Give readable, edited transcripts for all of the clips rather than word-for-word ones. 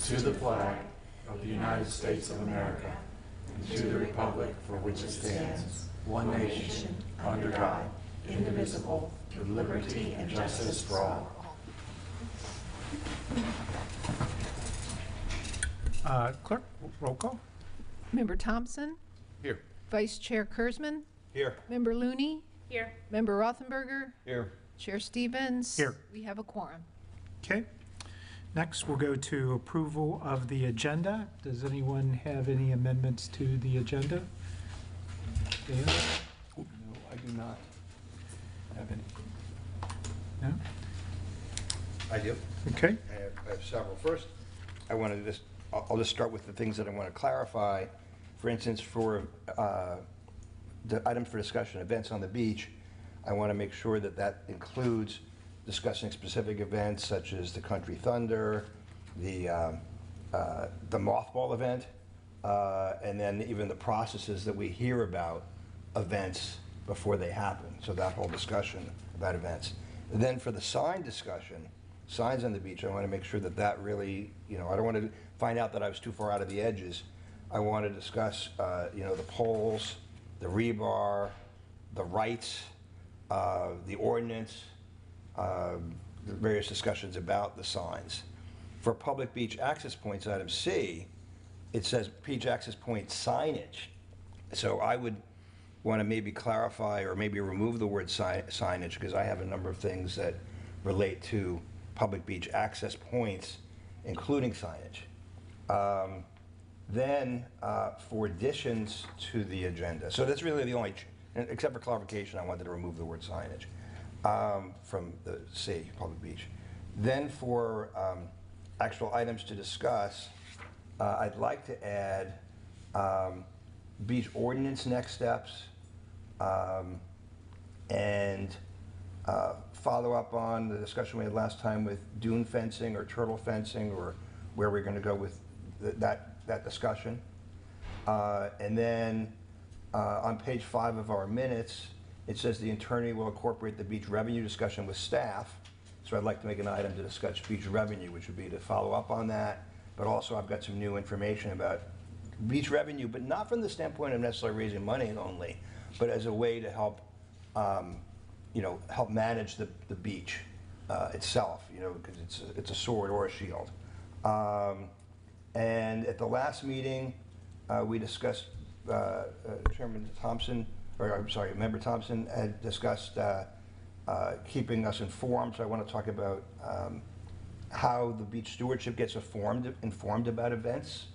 to the flag of the United States of America and to the republic for which it stands, one nation, under God, indivisible, with liberty and justice for all. Clerk, roll call. Member Thompson? Here. Vice Chair Kurzman? Here. Member Looney? Here. Member Rothenberger? Here. Chair Stevens? Here. We have a quorum. Okay. Next, we'll go to approval of the agenda. Does anyone have any amendments to the agenda? Dan? No, I do not have any. No? I do. Okay. I have several. First, I'll just start with the things that I want to clarify. For instance, for the items for discussion, events on the beach, I want to make sure that that includes discussing specific events such as the Country Thunder, the mothball event, and then even the processes that we hear about events before they happen. So that whole discussion about events. And then for the sign discussion, signs on the beach, I want to make sure that that really, I don't want to find out that I was too far out of the edges. I want to discuss, the poles, the rebar, the rights, the ordinance, the various discussions about the signs. For public beach access points, item C, it says beach access point signage. So I would want to maybe clarify or maybe remove the word signage, because I have a number of things that relate to public beach access points, including signage. Then for additions to the agenda, so that's really the only, except for clarification, I wanted to remove the word signage from the C, public beach. Then for actual items to discuss, I'd like to add beach ordinance next steps, and follow up on the discussion we had last time with dune fencing or turtle fencing, or where we're going to go with that discussion. And then on page 5 of our minutes, it says the attorney will incorporate the beach revenue discussion with staff. So I'd like to make an item to discuss beach revenue, which would be to follow up on that. But also I've got some new information about beach revenue, but not from the standpoint of necessarily raising money only, but as a way to help, help manage the beach itself, because it's a sword or a shield. And at the last meeting, we discussed, Member Thompson had discussed keeping us informed. So I want to talk about how the beach stewardship gets informed about events.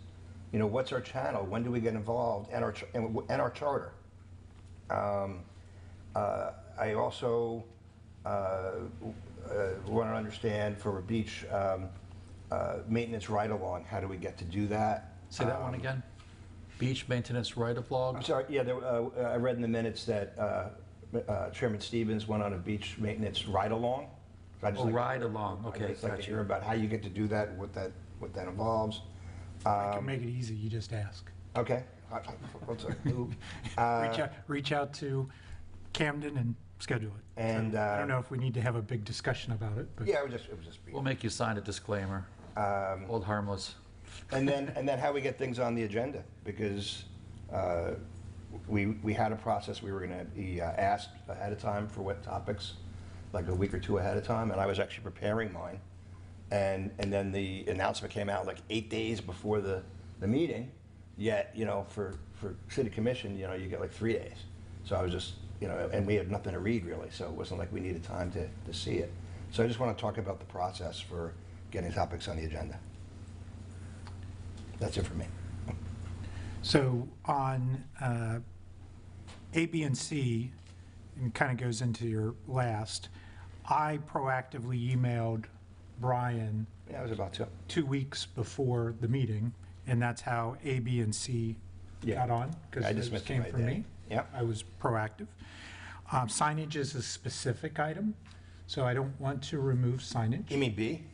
What's our channel? When do we get involved? And our charter. I also want to understand for a beach maintenance ride-along, how do we get to do that? Say that one again. Beach maintenance ride-along? I'm sorry, yeah, I read in the minutes that Chairman Stevens went on a beach maintenance ride-along. Ride-along, okay. I'd just like to hear about how you get to do that, and what that involves. I can make it easy, you just ask. Okay. Reach out to Camden and schedule it. And I don't know if we need to have a big discussion about it, but yeah, it would just be. We'll make you sign a disclaimer. Hold harmless. And then how we get things on the agenda, because we had a process. We were going to be asked ahead of time for what topics, like a week or two ahead of time, and I was actually preparing mine. And then the announcement came out like 8 days before the meeting. Yet, for city commission, you get like 3 days. So I was just, and we had nothing to read really, so it wasn't like we needed time to see it. So I just want to talk about the process for getting topics on the agenda. That's it for me. so on A, B, and C, and kind of goes into your last, I proactively emailed Brian Yeah, I was about to. 2 weeks before the meeting, and that's how A, B, and C Yeah. got on, I because just it missed it came by from day. me. Yep. I was proactive. Signage is a specific item, so I don't want to remove signage. You mean B?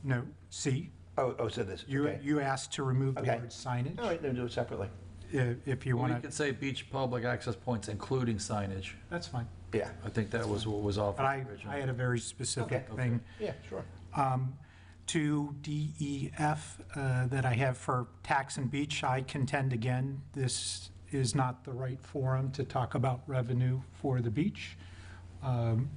No, C. Oh, so this. Okay. You asked to remove the Okay. word signage. All right, then do it separately. If you Well, want you to, could say beach public access points, including signage. that's fine. Yeah. I think that was what was offered But I originally. had a very specific Okay. thing. Yeah, sure. 2DEF that I have for tax and beach, I contend again, this is not the right forum to talk about revenue for the beach.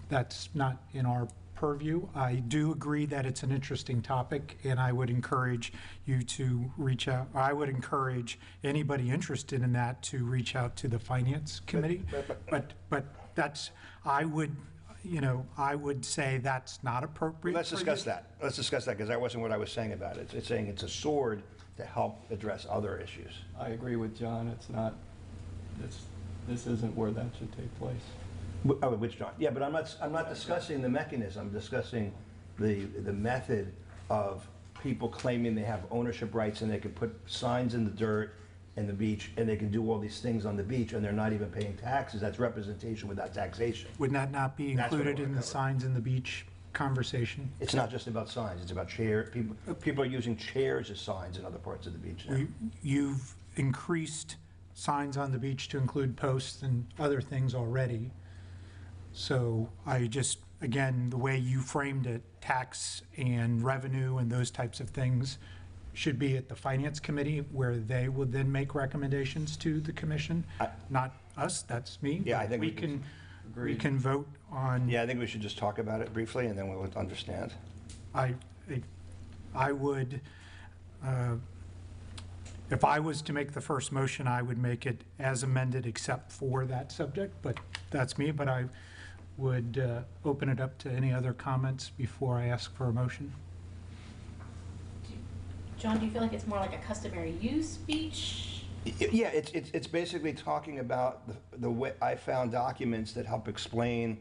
That's not in our purview. I do agree that it's an interesting topic, and I would encourage you to reach out. I would encourage anybody interested in that to reach out to the Finance Committee. But that's, I would say that's not appropriate. Let's for you. discuss that. Let's discuss that, because that wasn't what I was saying about it. It's saying it's a sword to help address other issues. I agree with John, it's not, this isn't where that should take place. Oh, which John? Yeah, but I'm not discussing the mechanism. I'm discussing the method of people claiming they have ownership rights and they can put signs in the dirt and the beach and they can do all these things on the beach and they're not even paying taxes. That's representation without taxation. Would that not be That's what I included wanna in the cover. signs in the beach conversation? It's not just about signs. It's about chair. People are using chairs as signs in other parts of the beach now. You've increased signs on the beach to include posts and other things already. So I just, again, the way you framed it, tax and revenue and those types of things should be at the Finance Committee, where they would then make recommendations to the commission. Not us, that's me. Yeah, I think we can, we Agreed. can vote on. Yeah, I think we should just talk about it briefly and then we'll understand. I would, if I was to make the first motion, I would make it as amended except for that subject, but that's me. But I would open it up to any other comments before I ask for a motion. John, do you feel like it's more like a customary use beach? Yeah, it's basically talking about the way I found documents that help explain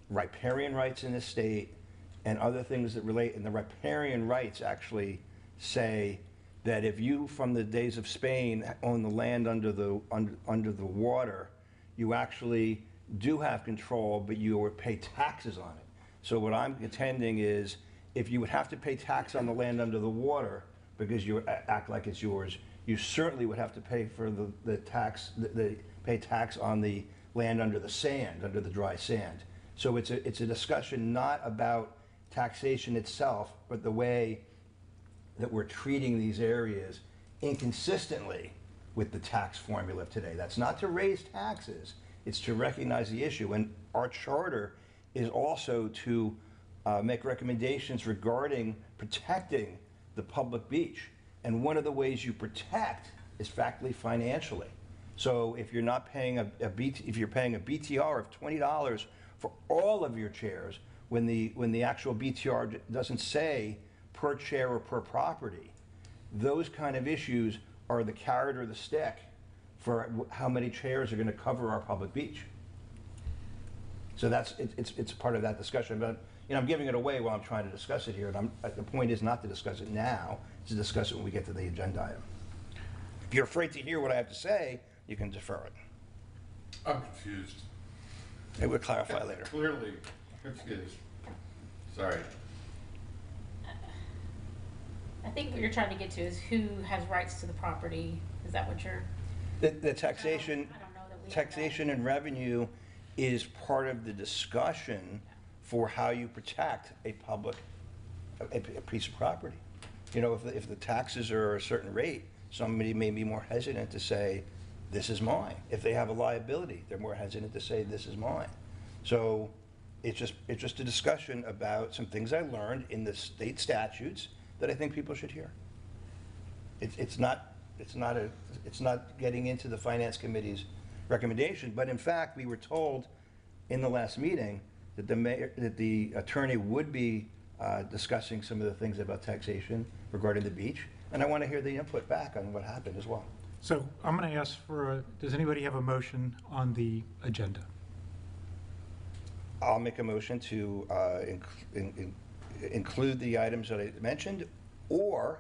riparian rights in the state and other things that relate. And the riparian rights actually say that if you, from the days of Spain, own the land under the water, you actually do have control, but you would pay taxes on it. So what I'm contending is, if you would have to pay tax on the land under the water because you act like it's yours, you certainly would have to pay for the pay tax on the land under the sand, under the dry sand. So it's a discussion not about taxation itself, but the way that we're treating these areas inconsistently with the tax formula of today. That's not to raise taxes, it's to recognize the issue. And our charter is also to make recommendations regarding protecting the public beach. And one of the ways you protect is factly financially. So if you're not paying if you're paying a BTR of $20 for all of your chairs, when the actual BTR doesn't say per chair or per property, those kind of issues are the carrot or the stick for how many chairs are going to cover our public beach. So it's part of that discussion. But I'm giving it away while I'm trying to discuss it here. And the point is not to discuss it now, it's to discuss it when we get to the agenda item. If you're afraid to hear what I have to say, you can defer it. I'm confused. It will clarify later. Clearly confused. Sorry. I think what you're trying to get to is who has rights to the property. Is that what you're? The taxation, I don't know that we have that. taxation and revenue is part of the discussion for how you protect a piece of property. If the taxes are a certain rate, somebody may be more hesitant to say, this is mine. If they have a liability, they're more hesitant to say, this is mine. So it's just a discussion about some things I learned in the state statutes that I think people should hear. It's not getting into the Finance Committee's recommendation, but in fact, we were told in the last meeting that the attorney would be discussing some of the things about taxation regarding the beach, and I want to hear the input back on what happened as well. So I'm going to ask for, does anybody have a motion on the agenda? I'll make a motion to include the items that I mentioned, or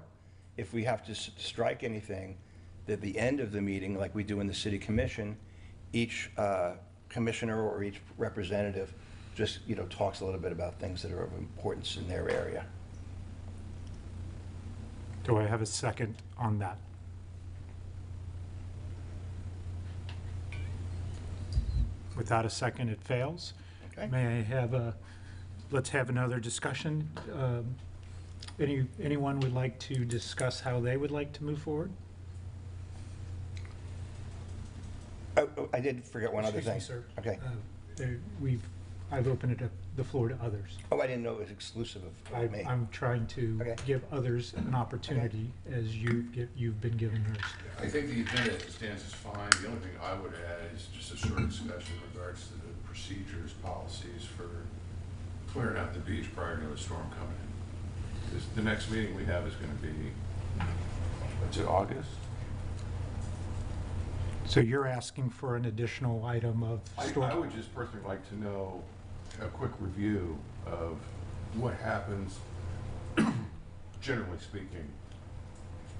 if we have to strike anything, at the end of the meeting, like we do in the city commission, each commissioner or each representative just talks a little bit about things that are of importance in their area. Do I have a second on that? Without a second, it fails. Okay. May I have let's have another discussion. Anyone would like to discuss how they would like to move forward? Oh, I did forget one other thing. Excuse me, sir. Okay. I've opened it up, the floor to others. Oh, I didn't know it was exclusive of me. I'm trying to Okay. give others an opportunity as you've been given yours. I think the agenda as it stands is fine. The only thing I would add is just a short discussion in regards to the procedures, policies for clearing out the beach prior to a storm coming in. The next meeting we have is going to be, what's it, August? So you're asking for an additional item of storm? I would just personally like to know a quick review of what happens, generally speaking,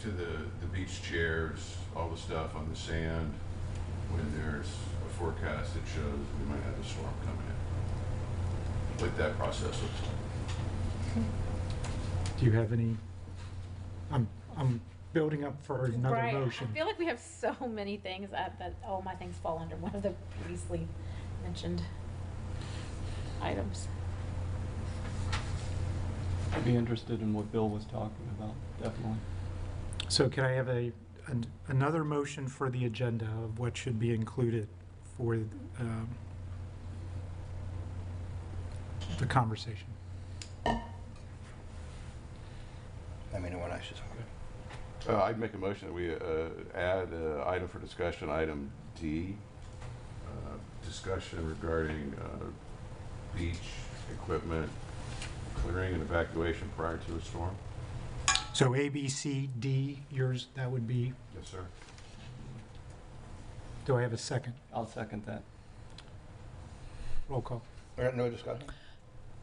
to the beach chairs, all the stuff on the sand, when there's a forecast that shows we might have a storm coming in. What that process looks like. Do you have any, I'm building up for another Right. motion. I feel like we have so many things that all my things fall under one of the previously mentioned items. I'd be interested in what Bill was talking about, definitely. So can I have another motion for the agenda of what should be included for the conversation? I mean, when I should talk. I'd make a motion that we add item for discussion, item D, discussion regarding beach equipment clearing and evacuation prior to a storm. So A, B, C, D, yours, that would be, Yes, sir. do I have a second? I'll second that. Roll call. No discussion?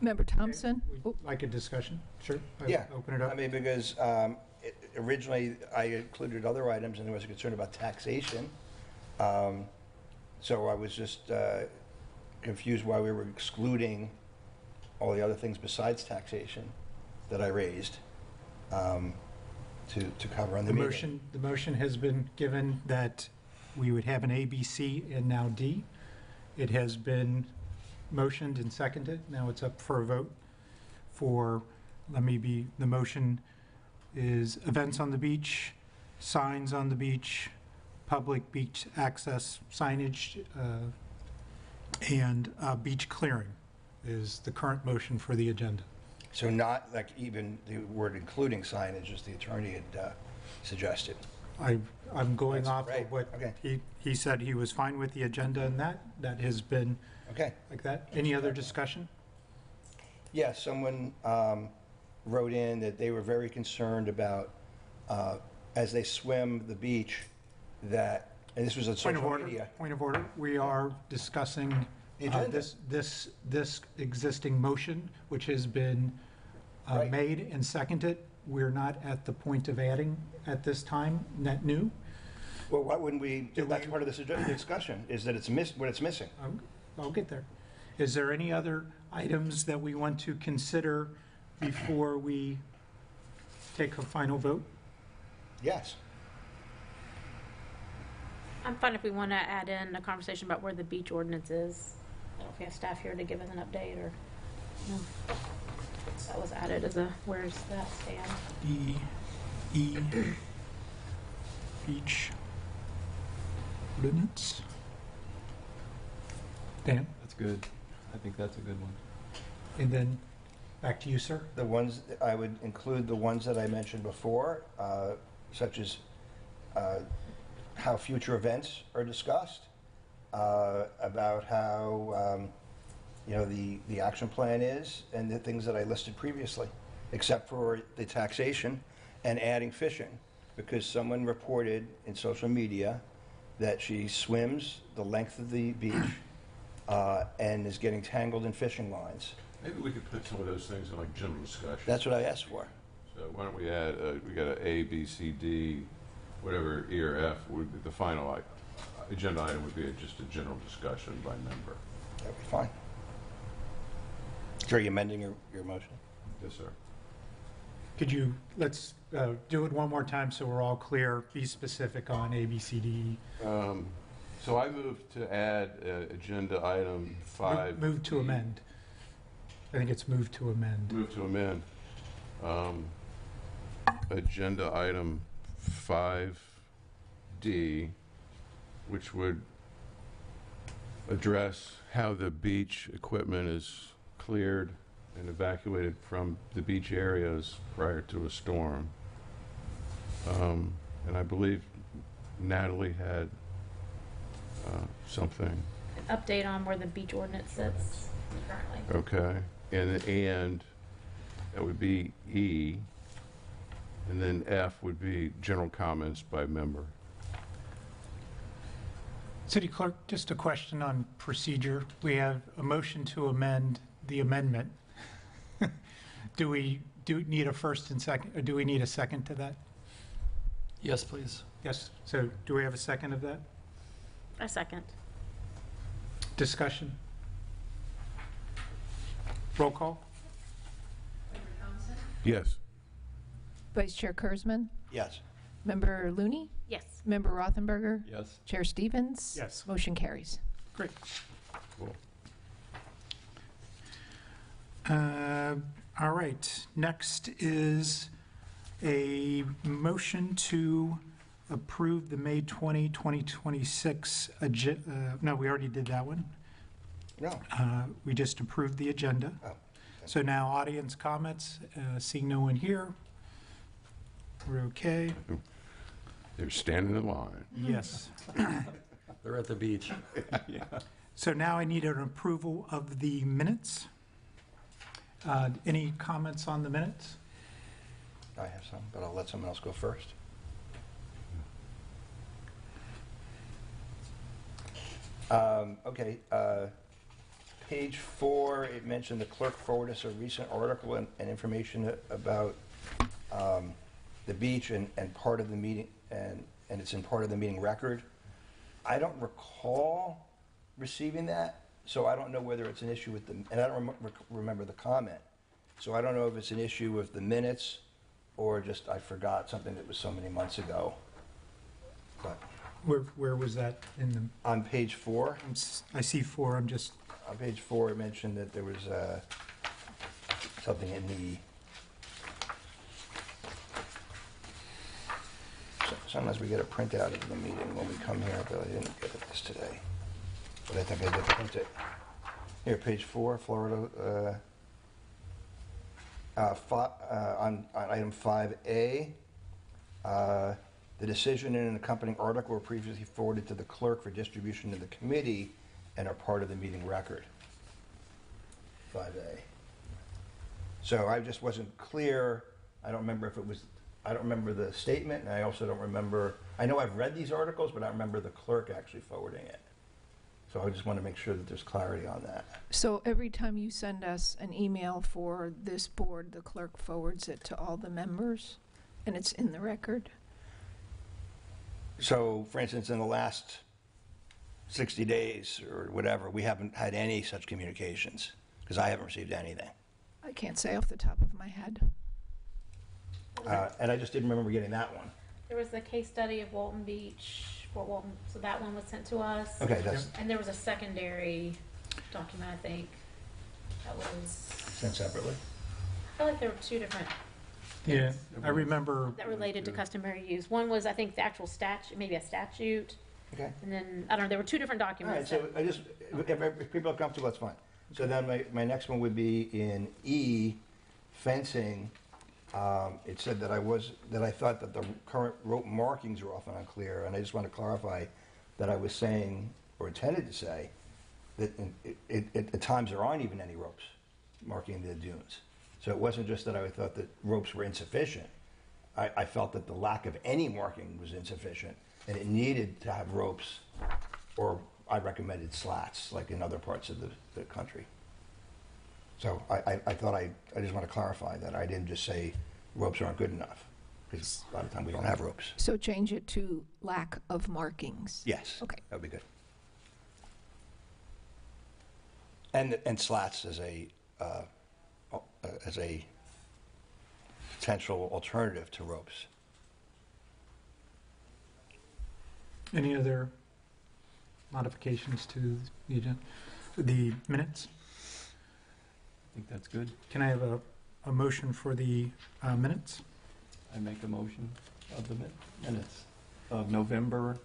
Member Thompson? Would like a discussion? Sure. Yeah. Open it up. I mean, because originally I included other items and there was a concern about taxation. So I was just confused why we were excluding all the other things besides taxation that I raised to cover on the meeting. The motion has been given that we would have an A, B, C, and now D. It has been motioned and seconded. Now it's up for a vote for, the motion is events on the beach, signs on the beach, public beach access signage, and beach clearing is the current motion for the agenda. So not like even the word including signage as the attorney had suggested. I'm going That's off right. of what Okay. he said he was fine with the agenda, and that has been Okay. like that. Any other discussion? Yeah, someone wrote in that they were very concerned about, as they swim the beach, that, and this was on Point of social order, media. point of order. We are discussing The agenda. this existing motion, which has been Right. made and seconded. We're not at the point of adding at this time, net new. Well, why wouldn't we, Do that's we- part of the discussion, is that it's what it's missing. I'll get there. Is there any other items that we want to consider before we take a final vote? Yes. I'm fine if we want to add in a conversation about where the beach ordinance is. I don't know if we have staff here to give us an update or, no. That was added as a, where's that stand? E, beach ordinance. Dan, That's good. I think that's a good one. and then back to you, sir. The ones, I would include the ones that I mentioned before, such as how future events are discussed, about how, the action plan is, and the things that I listed previously, except for the taxation and adding fishing, because someone reported in social media that she swims the length of the beach and is getting tangled in fishing lines. Maybe we could put some of those things in like general discussion. That's what I asked for. So why don't we add, we got an A, B, C, D, whatever E or F would be the final agenda item would be just a general discussion by member. That'd be fine. So are you amending your motion? Yes, sir. Could you, let's do it one more time so we're all clear. Be specific on A, B, C, D. E. So I move to add agenda item 5. Move to amend. I think it's move to amend. Move to amend. agenda item 5D, which would address how the beach equipment is cleared and evacuated from the beach areas prior to a storm. And I believe Natalie had something. An update on where the beach ordinance sits currently. Okay. And that would be E. And then F would be general comments by member. City Clerk, just a question on procedure. We have a motion to amend the amendment. Do we need a first and second, or do we need a second to that? Yes, please. Yes, so do we have a second of that? A second. Discussion? Roll call? Yes. Vice Chair Kurzman, Yes. Member Looney, Yes. Member Rothenberger, Yes. Chair Stevens. Yes. Motion carries. Great. Cool. All right, next is a motion to approve the May 20, 2026, no, we already did that one. No. We just approved the agenda. Oh. So now audience comments, seeing no one here. We're okay. They're standing in line. Yes. They're at the beach. So now I need an approval of the minutes. Any comments on the minutes? I have some, but I'll let someone else go first. Okay, page 4, it mentioned the clerk forwarded us a recent article and information about the beach and part of the meeting, and it's in part of the meeting record. I don't recall receiving that, so I don't know whether it's an issue with the, and I don't remember the comment. So I don't know if it's an issue with the minutes or just I forgot something that was so many months ago. But Where was that in the, on page 4, I see 4, I'm just, on page 4, it mentioned that there was something in the. Sometimes we get a printout of the meeting when we come here, but I didn't get this today. But I think I did print it. Here, page 4, Florida, on item 5A, the decision in an accompanying article were previously forwarded to the clerk for distribution to the committee and are part of the meeting record. 5A. So I just wasn't clear. I don't remember if it was, I don't remember the statement, and I also don't remember, I know I've read these articles, but I don't remember the clerk actually forwarding it. So I just want to make sure that there's clarity on that. So every time you send us an email for this board, the clerk forwards it to all the members, and it's in the record? So, for instance, in the last 60 days or whatever, we haven't had any such communications, because I haven't received anything. I can't say off the top of my head. And I just didn't remember getting that one. There was the case study of Walton Beach, Fort Walton, so that one was sent to us. Okay, that's And there was a secondary document, I think, that was, sent separately. I feel like there were two different yeah, I remember, that related to customary use. One was, I think, the actual statute, maybe a statute, Okay. and then, I don't know, there were two different All right, documents. so I just, if people are comfortable, that's fine. So then my next one would be in E, fencing. It said that I thought that the current rope markings were often unclear, and I just want to clarify that I was saying, or intended to say, that at times there aren't even any ropes marking the dunes. So it wasn't just that I thought that ropes were insufficient. I felt that the lack of any marking was insufficient, and it needed to have ropes, or I recommended slats, like in other parts of the country. So I thought I just want to clarify that I didn't just say ropes aren't good enough, because a lot of time we don't have ropes. So change it to lack of markings? Yes. Okay. That would be good. And slats as a potential alternative to ropes. any other modifications to the agenda, the minutes? I think that's good. Can I have a motion for the minutes? I make a motion of the minutes of November,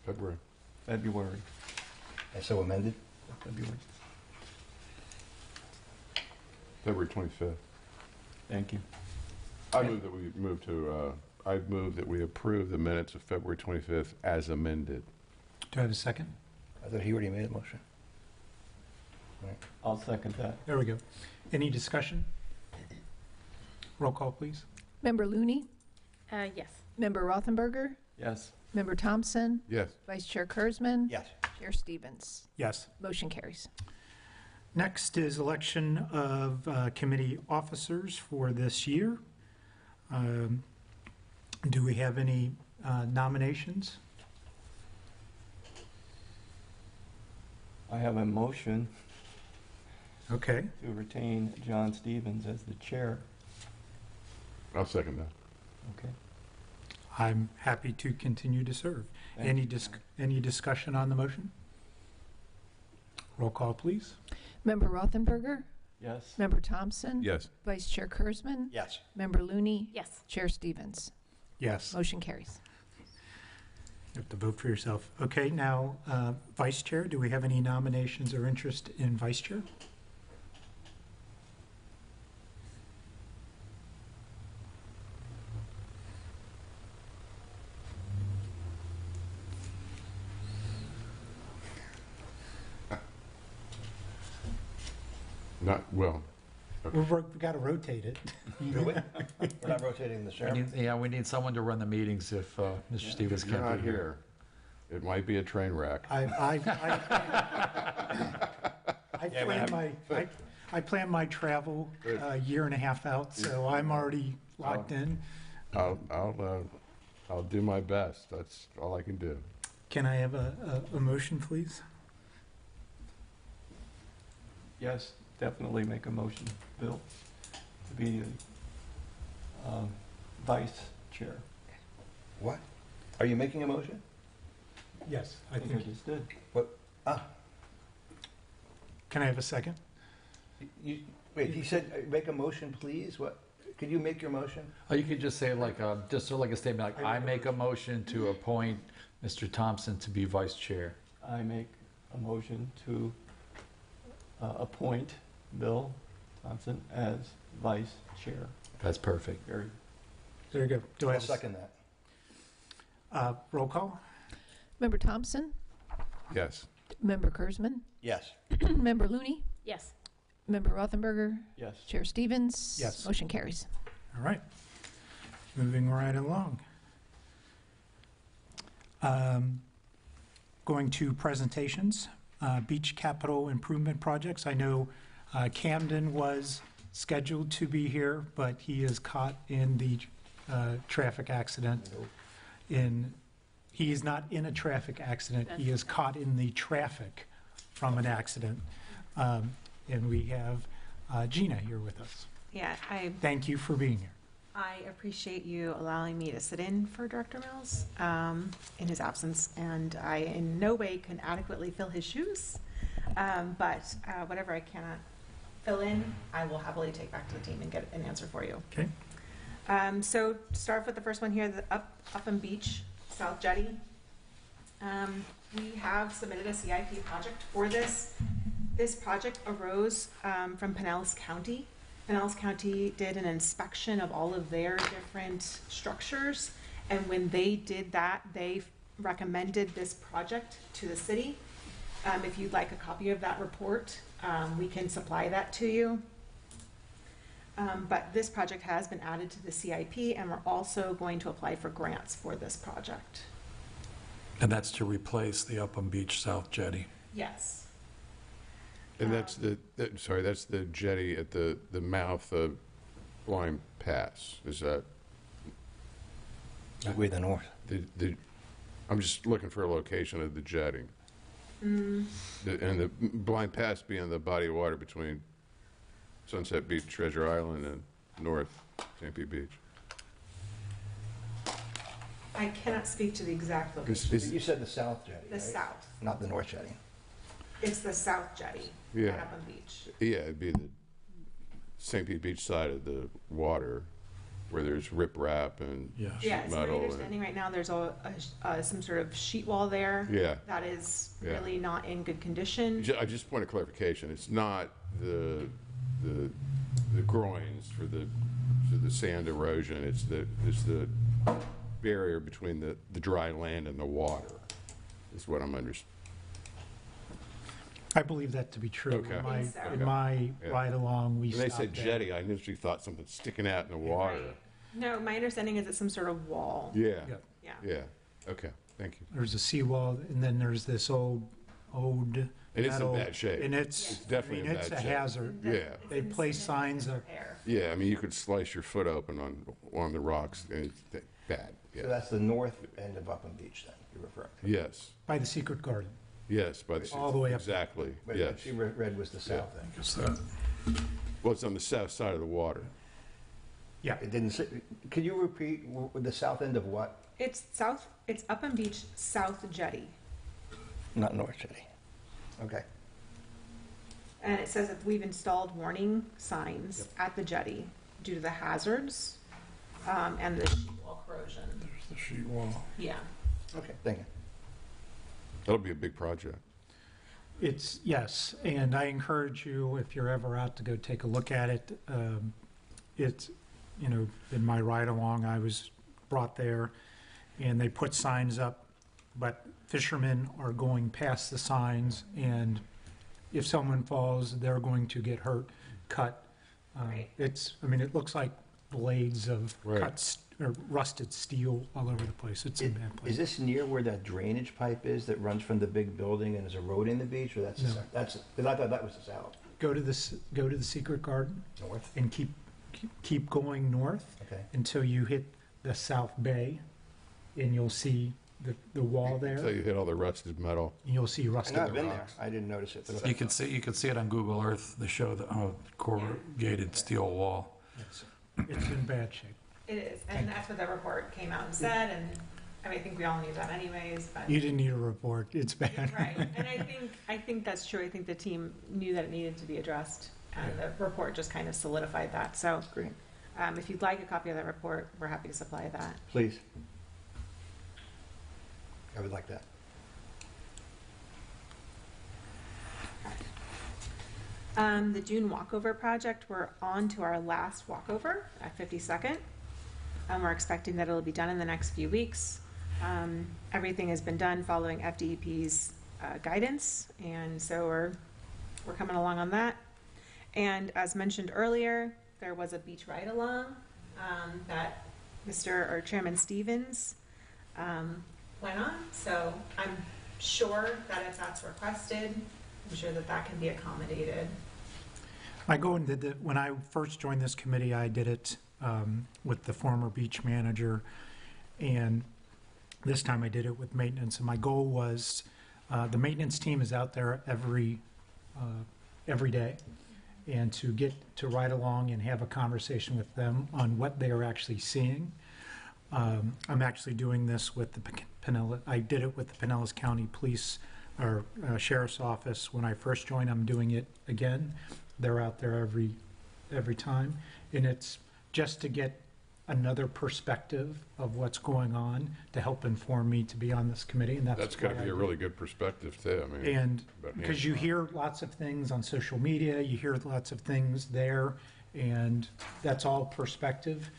February. February, And so amended? February. February 25th. Thank you. I move that we approve the minutes of February 25th as amended. Do I have a second? I thought he already made a motion. Right. I'll second that. There we go. Any discussion? Roll call, please. Member Looney, Yes. Member Rothenberger, Yes. Member Thompson, Yes. Vice Chair Kurzman, Yes. Chair Stevens. Yes. Motion carries. Next is election of committee officers for this year. Do we have any nominations? I have a motion Okay. to retain John Stevens as the chair. I'll second that. Okay. I'm happy to continue to serve. Thank Any you. any discussion on the motion? Roll call, please. Member Rothenberger, Yes. Member Thompson, Yes. Vice Chair Kurzman, Yes. Member Looney, Yes. Chair Stevens. Yes. Motion carries. You have to vote for yourself. Okay, now, Vice Chair, do we have any nominations or interest in Vice Chair? Not, well, We've got to rotate it. Do we? We're not rotating the chairman? We need someone to run the meetings if Mr. Stevens you're can't not be here. here. It might be a train wreck. I plan my travel a year and a half out, so I'm already locked in. I'll do my best. That's all I can do. Can I have a motion, please? Yes, definitely make a motion, Bill, to be the vice chair. What? Are you making a motion? Yes, I think I just did. Can I have a second? Wait, he said, make a motion, please? What? Could you make your motion? Oh, you could just say like, just sort of like a statement, like, I make a motion to appoint Mr. Thompson to be vice chair. I make a motion to appoint Bill Thompson as vice chair. That's perfect. Very. There you go. Do I I'll have second that. roll call? Member Thompson, Yes. Member Kurzman, Yes. Member Looney, Yes. Member Rothenberger, Yes. Chair Stevens. Yes. Motion carries. All right. Moving right along. Going to presentations, beach capital improvement projects. I know Camden was scheduled to be here, but he is caught in the traffic accident. He is not in a traffic accident. He is caught in the traffic from an accident. And we have Gina here with us. Yeah, Thank you for being here. I appreciate you allowing me to sit in for Director Mills in his absence, and I in no way can adequately fill his shoes, but whatever I cannot fill in, I will happily take back to the team and get an answer for you. Okay. So start with the first one here, the Upham Beach South Jetty. We have submitted a CIP project for this. This project arose from Pinellas County. Pinellas County did an inspection of all of their different structures, and when they did that, they recommended this project to the city. If you'd like a copy of that report, we can supply that to you. But this project has been added to the CIP, and we're also going to apply for grants for this project. And that's to replace the Upham Beach South Jetty. Yes. And that's that's the jetty at the mouth of Blind Pass. Is that Way to the north. I'm just looking for a location of the jetty. And the Blind Pass being the body of water between Sunset Beach, Treasure Island, and North St. Pete Beach. I cannot speak to the exact location. You said the south jetty, The right? south. Not the north jetty. It's the South Jetty Yeah. at Upham Beach. Yeah, it'd be the St. Pete Beach side of the water. where there's riprap and Yeah. sheet Yeah, it's my metal. understanding right now, there's some sort of sheet wall there. Yeah. That is Yeah. really not in good condition. I just point of clarification, it's not the groins for the sand erosion, it's the barrier between the dry land and the water, is what I'm understanding. I believe that to be true. Okay. In my Yeah. ride-along, we When they stopped said there. jetty, I initially thought something sticking out in the water. Right. No, my understanding is it's some sort of wall. Yeah, Yeah. Yeah. yeah, okay, thank you. There's a seawall, and then there's this old And it's in metal. bad shape. And it's, It's definitely in it's bad a shape. hazard. Yeah. It's They in place significant signs up. repair. Yeah, I mean, you could slice your foot open on the rocks, and it's bad, So yeah. that's the north end of Upham Beach then, you're referring to? Yes, By the secret garden. yes, by the. All the way up. Exactly, But yes. what she read was the south end. Well, it's on the south side of the water. Yeah. It didn't say, could you repeat the south end of what? It's Upham Beach South Jetty. Not North Jetty. Okay. And it says that we've installed warning signs at the jetty due to the hazards, and the sheet wall corrosion. There's the sheet wall. Yeah. Okay, thank you. That'll be a big project. It's, yes, and I encourage you, if you're ever out, to go take a look at it. It's, in my ride-along, I was brought there, and they put signs up, but fishermen are going past the signs, and if someone falls, they're going to get hurt, cut. Right. It looks like blades of Right. cut or rusted steel all over the place. It's a bad Is place. this near where that drainage pipe is that runs from the big building and is eroding the beach, or that's, No. because I thought that was the south. Go to the secret garden North? and keep going north Okay. until you hit the South Bay, and you'll see the wall Until there, you hit all the rusted metal. and you'll see I rusted know, I've been there. rocks. I didn't notice it. but You can see it on Google Earth, the show, the corrugated steel wall. It's in bad shape. It is, and that's what the report came out and said, and I think we all knew that anyways, but. You didn't need a report, it's bad. Right, and I think that's true. I think the team knew that it needed to be addressed, and the report just kind of solidified that. So, Great. if you'd like a copy of that report, we're happy to supply that. Please. I would like that. The Dune Walkover project, we're on to our last walkover at 52nd. We're expecting that it'll be done in the next few weeks. Everything has been done following FDEP's guidance, and so we're coming along on that. And as mentioned earlier, there was a beach ride-along that Chairman Stevens went on. So I'm sure that if that's requested, I'm sure that can be accommodated. I go and did it, when I first joined this committee, I did it with the former beach manager, and this time I did it with maintenance. And my goal was, the maintenance team is out there every day, and to get to ride along and have a conversation with them on what they are actually seeing. I'm actually doing this with the I did it with the Pinellas County Police or Sheriff's Office when I first joined. I'm doing it again. They're out there every time, and it's just to get another perspective of what's going on to help inform me to be on this committee, and That's got to why be I a do really good perspective, too. I mean, and about because you hear lots of things on social media, you hear lots of things there, and that's all perspective.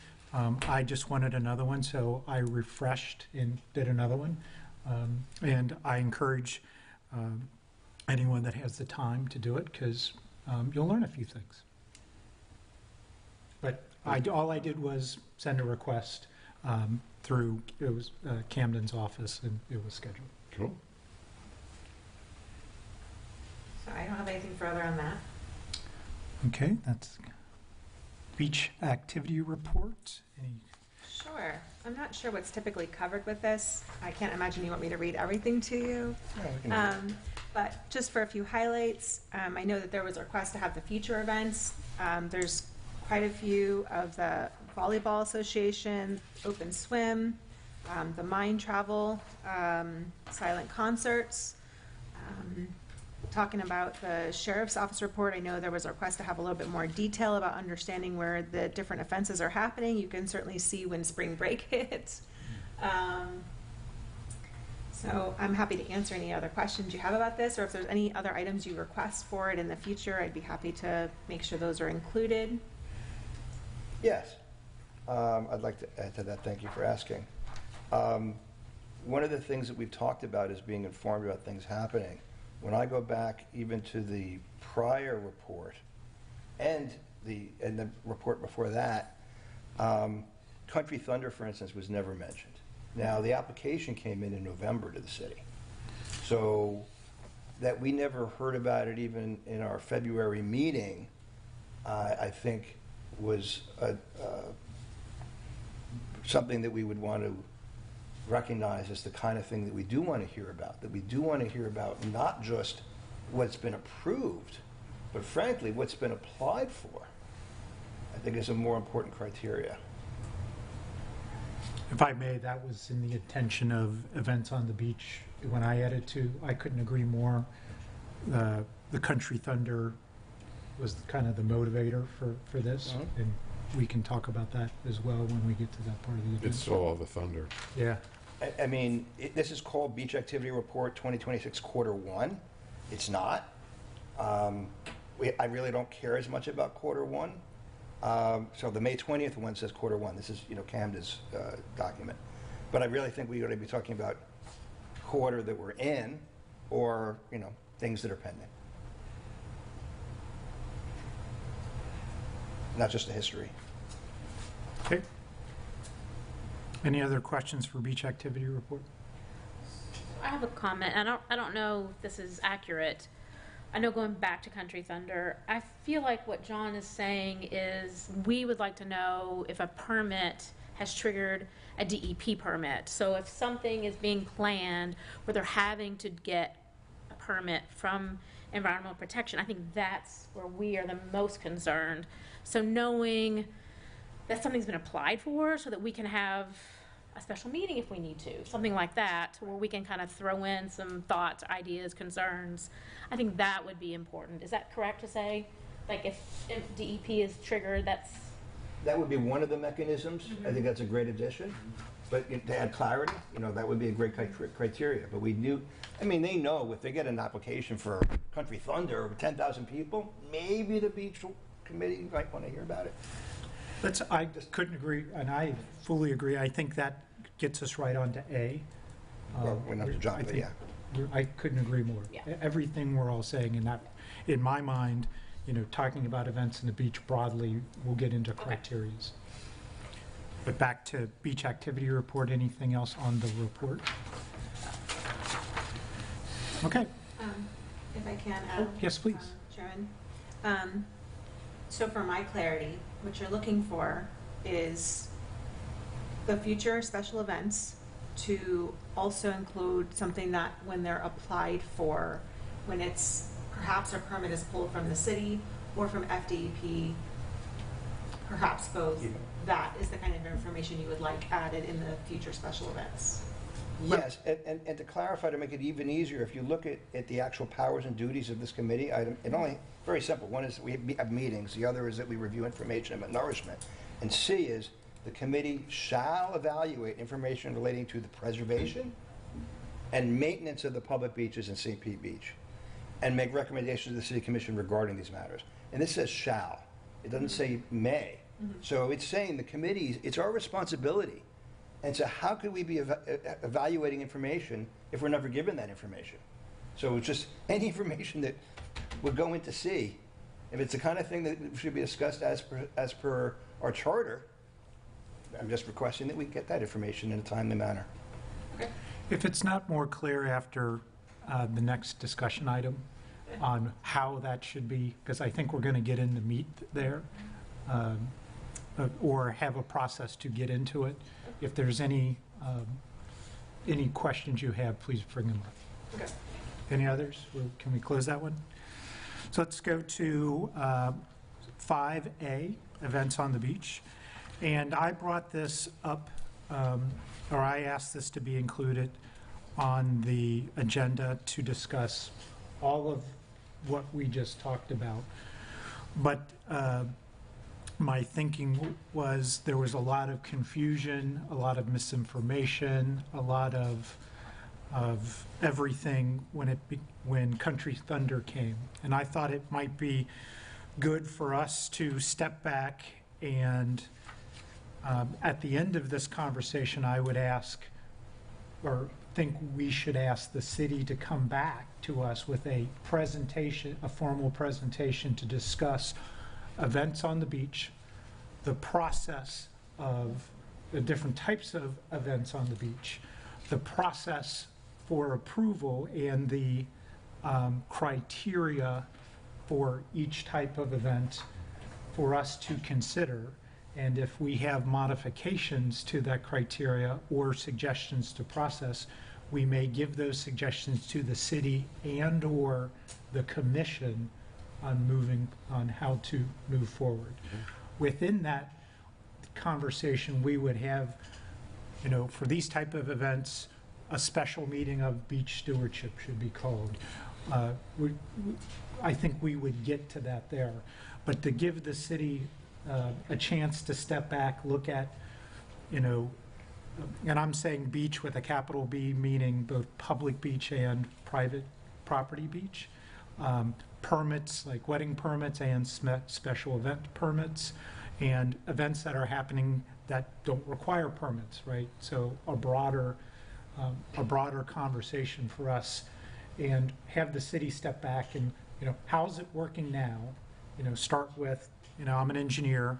I just wanted another one, so I refreshed and did another one. And I encourage anyone that has the time to do it, because you'll learn a few things. But all I did was send a request through, it was Camden's office, and it was scheduled. cool. So I don't have anything further on that. Okay, that's beach activity report. Any Sure. I'm not sure what's typically covered with this. I can't imagine you want me to read everything to you. But just for a few highlights, I know that there was a request to have the future events. There's quite a few of the Volleyball Association, Open Swim, the Mind Travel, silent concerts. talking about the sheriff's office report, I know there was a request to have a little bit more detail about understanding where the different offenses are happening. You can certainly see when spring break hits. So I'm happy to answer any other questions you have about this, or if there's any other items you request for it in the future, I'd be happy to make sure those are included. Yes. I'd like to add to that. Thank you for asking. One of the things that we've talked about is being informed about things happening. When I go back even to the prior report and the report before that, Country Thunder, for instance, was never mentioned. Now, the application came in November to the city. So that we never heard about it even in our February meeting, I think was something that we would want to recognize as the kind of thing that we do want to hear about, that we do want to hear about not just what's been approved, but frankly, what's been applied for, I think is a more important criteria. If I may, that was in the intention of events on the beach. When I added to, I couldn't agree more. The Country Thunder was kind of the motivator for this, and we can talk about that as well when we get to that part of the agenda. It's all the thunder. Yeah. I mean, this is called Beach Activity Report 2026 Quarter 1. It's not. I really don't care as much about Quarter 1. So the May 20th one says Quarter 1. This is, Camden's document. But I really think we ought to be talking about quarter that we're in, or, things that are pending. Not just the history. Okay. Any other questions for Beach Activity Report? I have a comment. I don't know if this is accurate. I know going back to Country Thunder, I feel like what John is saying is we would like to know if a permit has triggered a DEP permit. So if something is being planned where they're having to get a permit from environmental protection, I think that's where we are the most concerned. So knowing that something's been applied for so that we can have a special meeting if we need to, something like that, where we can kind of throw in some thoughts, ideas, concerns. I think that would be important. Is that correct to say? Like if DEP is triggered, That would be one of the mechanisms. I think that's a great addition. But to add clarity, that would be a great criteria. But they know if they get an application for Country Thunder over 10,000 people, maybe the beach committee might want to hear about it. I couldn't agree, and I fully agree. I think that gets us right on to A. Well, we're not to jump, but yeah. I couldn't agree more. Yeah. Everything we're all saying, and that, in my mind, talking about events in the beach broadly, we'll get into criterias. But back to Beach Activity Report, anything else on the report? Okay. If I can add. Yes, please. Chairman. So for my clarity, what you're looking for is the future special events to also include something that when they're applied for, when it's perhaps a permit is pulled from the city or from FDEP, perhaps both, that is the kind of information you would like added in the future special events. Yes, and to clarify, to make it even easier, if you look at the actual powers and duties of this committee item, it only, very simple. One is we have meetings, the other is that we review information about nourishment. And C is the committee shall evaluate information relating to the preservation and maintenance of the public beaches in St. Pete Beach and make recommendations to the City Commission regarding these matters. And this says shall. It doesn't say may. So it's saying the committees, it's our responsibility. And so how could we be evaluating information if we're never given that information? So it's just any information that would go into C, if it's the kind of thing that should be discussed as per our charter, I'm just requesting that we get that information in a timely manner. Okay. If it's not more clear after the next discussion item on how that should be, because I think we're going to get into meat there, or have a process to get into it. If there's any questions you have, please bring them up. Okay. Any others? Can we close that one? So let's go to 5A, events on the beach. And I brought this up, or I asked this to be included on the agenda to discuss all of what we just talked about. But my thinking was there was a lot of confusion, a lot of misinformation, a lot of everything when Country Thunder came. And I thought it might be good for us to step back and at the end of this conversation, I would ask, or think we should ask the city to come back to us with a presentation, a formal presentation to discuss events on the beach, the process of the different types of events on the beach, the process for approval and the criteria for each type of event for us to consider. And if we have modifications to that criteria or suggestions to process, we may give those suggestions to the city and or the commission on how to move forward. Within that conversation, we would have, for these type of events, a special meeting of beach stewardship should be called. I think we would get to that there. But to give the city a chance to step back, look at, and I'm saying beach with a capital B, meaning both public beach and private property beach. Permits, like wedding permits and special event permits, and events that are happening that don't require permits, right? So a broader conversation for us, and have the city step back and, how's it working now? Start with, I'm an engineer,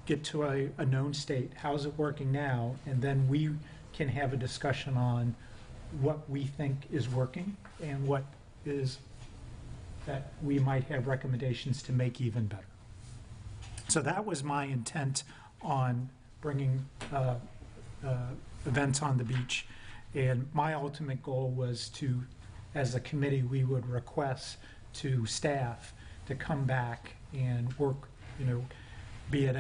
get to a known state. How's it working now? And then we can have a discussion on what we think is working and what is that we might have recommendations to make even better. So that was my intent on bringing events on the beach. And my ultimate goal was to, as a committee, we would request to staff to come back and work, be it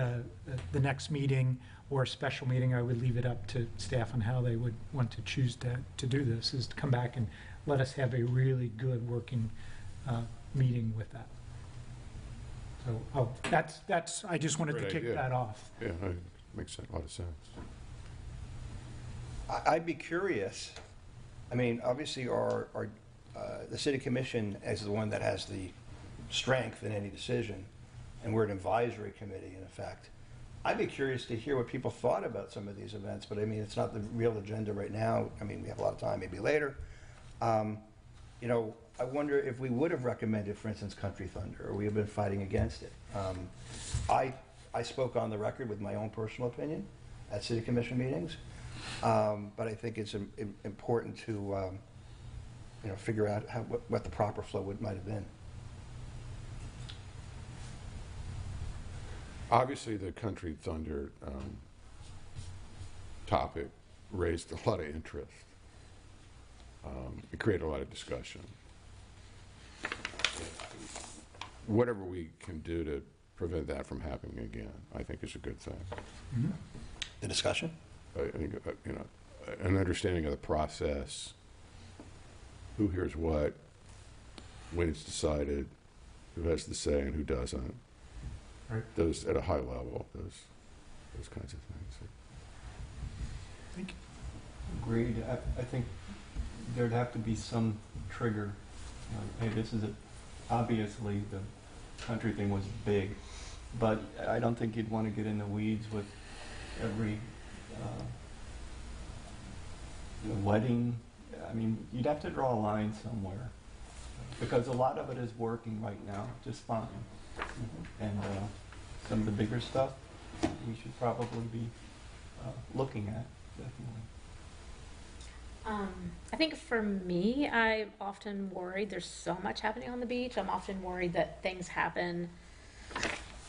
the next meeting or a special meeting. I would leave it up to staff on how they would want to choose to do this, is to come back and let us have a really good working meeting with that. So that's I just wanted Great to kick idea. that off. Yeah, that makes a lot of sense. I'd be curious, obviously the city commission is the one that has the strength in any decision, and we're an advisory committee in effect. I'd be curious to hear what people thought about some of these events, but it's not the real agenda right now. We have a lot of time, maybe later. I wonder if we would have recommended, for instance, Country Thunder, or we have been fighting against it. I spoke on the record with my own personal opinion at city commission meetings, but I think it's important to figure out what the proper flow might have been. Obviously, the Country Thunder topic raised a lot of interest. It created a lot of discussion. Whatever we can do to prevent that from happening again, I think is a good thing. Mm-hmm. The discussion? I think, an understanding of the process, who hears what, when it's decided, who has the say and who doesn't. Right. Those at a high level, those kinds of things. Agreed. I think there'd have to be some trigger. Hey, this is obviously the country thing was big, but I don't think you'd want to get in the weeds with every wedding. You'd have to draw a line somewhere, because a lot of it is working right now just fine. And some of the bigger stuff we should probably be looking at, definitely. I think for me, I'm often worried there's so much happening on the beach. I'm often worried that things happen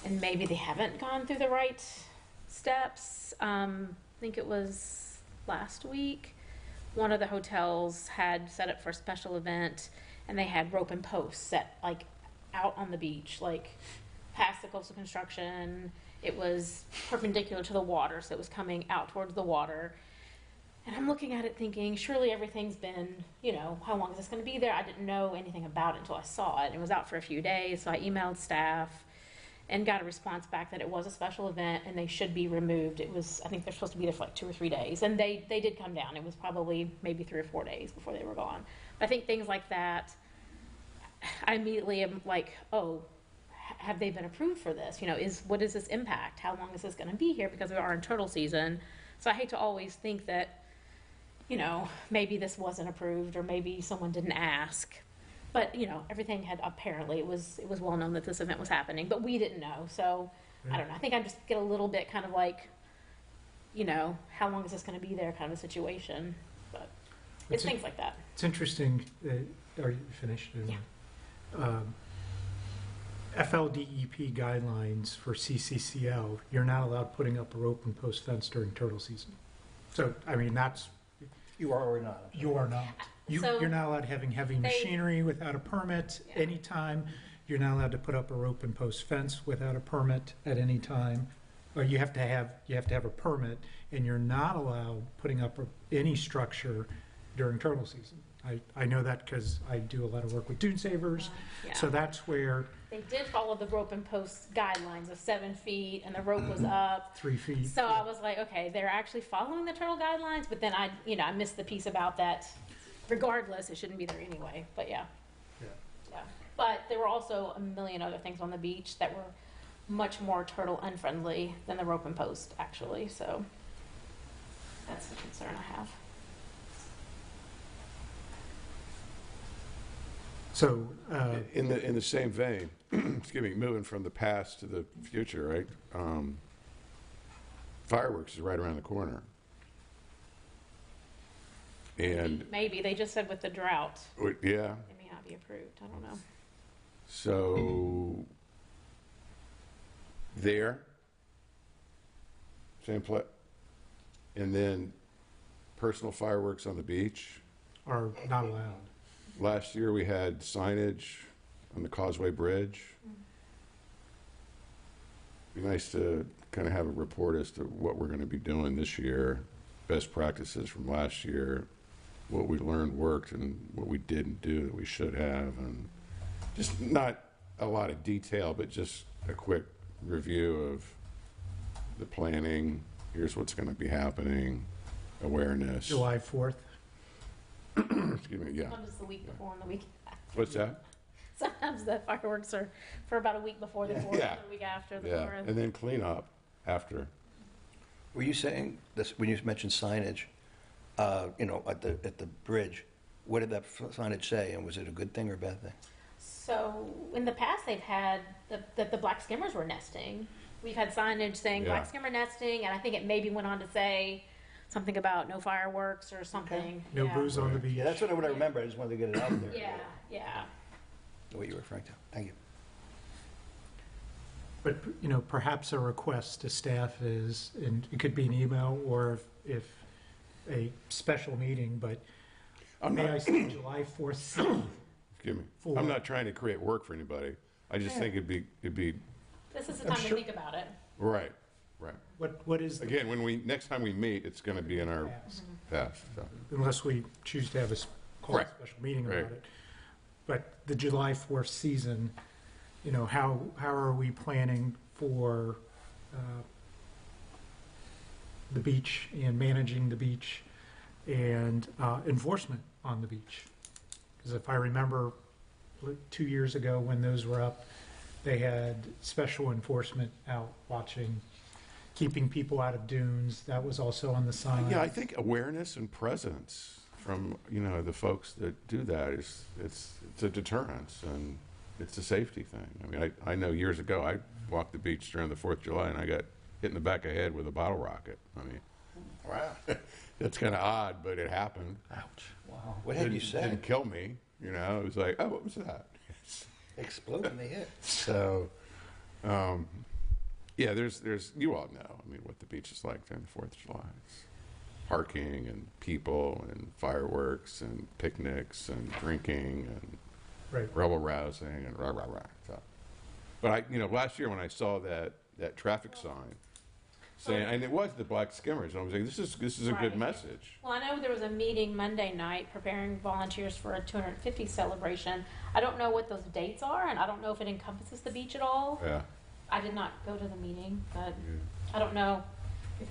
and maybe they haven't gone through the right steps. I think it was last week, one of the hotels had set up for a special event, and they had rope and posts set out on the beach, past the coastal construction. It was perpendicular to the water, so it was coming out towards the water. And I'm looking at it thinking, surely everything's been, how long is this going to be there? I didn't know anything about it until I saw it. It was out for a few days, so I emailed staff and got a response back that it was a special event and they should be removed. I think they're supposed to be there for like 2 or 3 days. And they did come down. It was probably maybe 3 or 4 days before they were gone. But I think things like that, I immediately am like, oh, have they been approved for this? What is this impact? How long is this going to be here? Because we are in turtle season. So I hate to always think that, maybe this wasn't approved or maybe someone didn't ask. But, everything had, apparently, it was well known that this event was happening, but we didn't know. So, I don't know. I think I just get a little bit kind of like, how long is this going to be there kind of a situation. But it's things like that. It's interesting. Are you finished? Yeah. FLDEP guidelines for CCCL, you're not allowed putting up a rope and post fence during turtle season. So, I mean, that's... You are or not? You are not. You're not allowed having heavy machinery without a permit anytime. You're not allowed to put up a rope and post fence without a permit at any time. Or you have to have a permit, and you're not allowed putting up any structure during turtle season. I know that because I do a lot of work with dune savers. Yeah. So that's where They did follow the rope and post guidelines of 7 feet, and the rope was up. 3 feet. So I was like, okay, they're actually following the turtle guidelines, but then I missed the piece about that. Regardless, it shouldn't be there anyway. But yeah. But there were also a million other things on the beach that were much more turtle unfriendly than the rope and post, actually. So that's the concern I have. So In the same vein, excuse me, moving from the past to the future, right? Fireworks is right around the corner. And, Maybe they just said with the drought, yeah, it may not be approved. I don't know. so there, same place. And then personal fireworks on the beach. are not allowed. Last year, we had signage on the Causeway Bridge. Be nice to kind of have a report as to what we're going to be doing this year, best practices from last year, what we learned worked and what we didn't do that we should have, and just not a lot of detail, but just a quick review of the planning. Here's what's going to be happening, awareness. July 4th. Excuse me, yeah. Sometimes the week before and the week after. What's that? Sometimes the fireworks are for about a week before the 4th, Yeah. or the week after the Yeah, 4th. and then clean up after. Were you saying this when you mentioned signage? At the bridge. What did that signage say, and was it a good thing or a bad thing? So in the past, they've had that the black skimmers were nesting. We've had signage saying Yeah. black skimmer nesting, and I think it maybe went on to say something about no fireworks or something. No yeah. booze on the beach. Yeah, that's what I remember. I just wanted to get it out there. Yeah. What you were referring to. Thank you. But, perhaps a request to staff is, and it could be an email or if a special meeting, but I'm may not- I say July 4th? Excuse me. For- I'm not trying to create work for anybody. I just think it'd be This is the I'm time to sure- think about it. right. What is, Again, next time we meet, it's going to be in our past. So. unless we choose to have call a Right. special meeting Right. about it. But the July 4th season, how are we planning for the beach and managing the beach and enforcement on the beach? Because if I remember 2 years ago when those were up, they had special enforcement out watching, keeping people out of dunes. That was also on the sign. Yeah, I think awareness and presence from the folks that do that it's a deterrence and it's a safety thing. I mean, I know years ago I walked the beach during the 4th of July and I got hit in the back of the head with a bottle rocket. I mean, wow, that's kind of odd, but it happened. Ouch. Wow. What had you said? Didn't kill me. It was like, oh, what was that? Exploding the hit. So, yeah, there's you all know. I mean, what the beach is like during the 4th of July. It's parking and people and fireworks and picnics and drinking and Right. rebel rousing and rah rah rah. So, but last year when I saw that traffic sign saying, and it was the Black Skimmers, and I was like, this is a good Right. message. Well, I know there was a meeting Monday night preparing volunteers for a 250 celebration. I don't know what those dates are, and I don't know if it encompasses the beach at all. Yeah. I did not go to the meeting, but I don't know if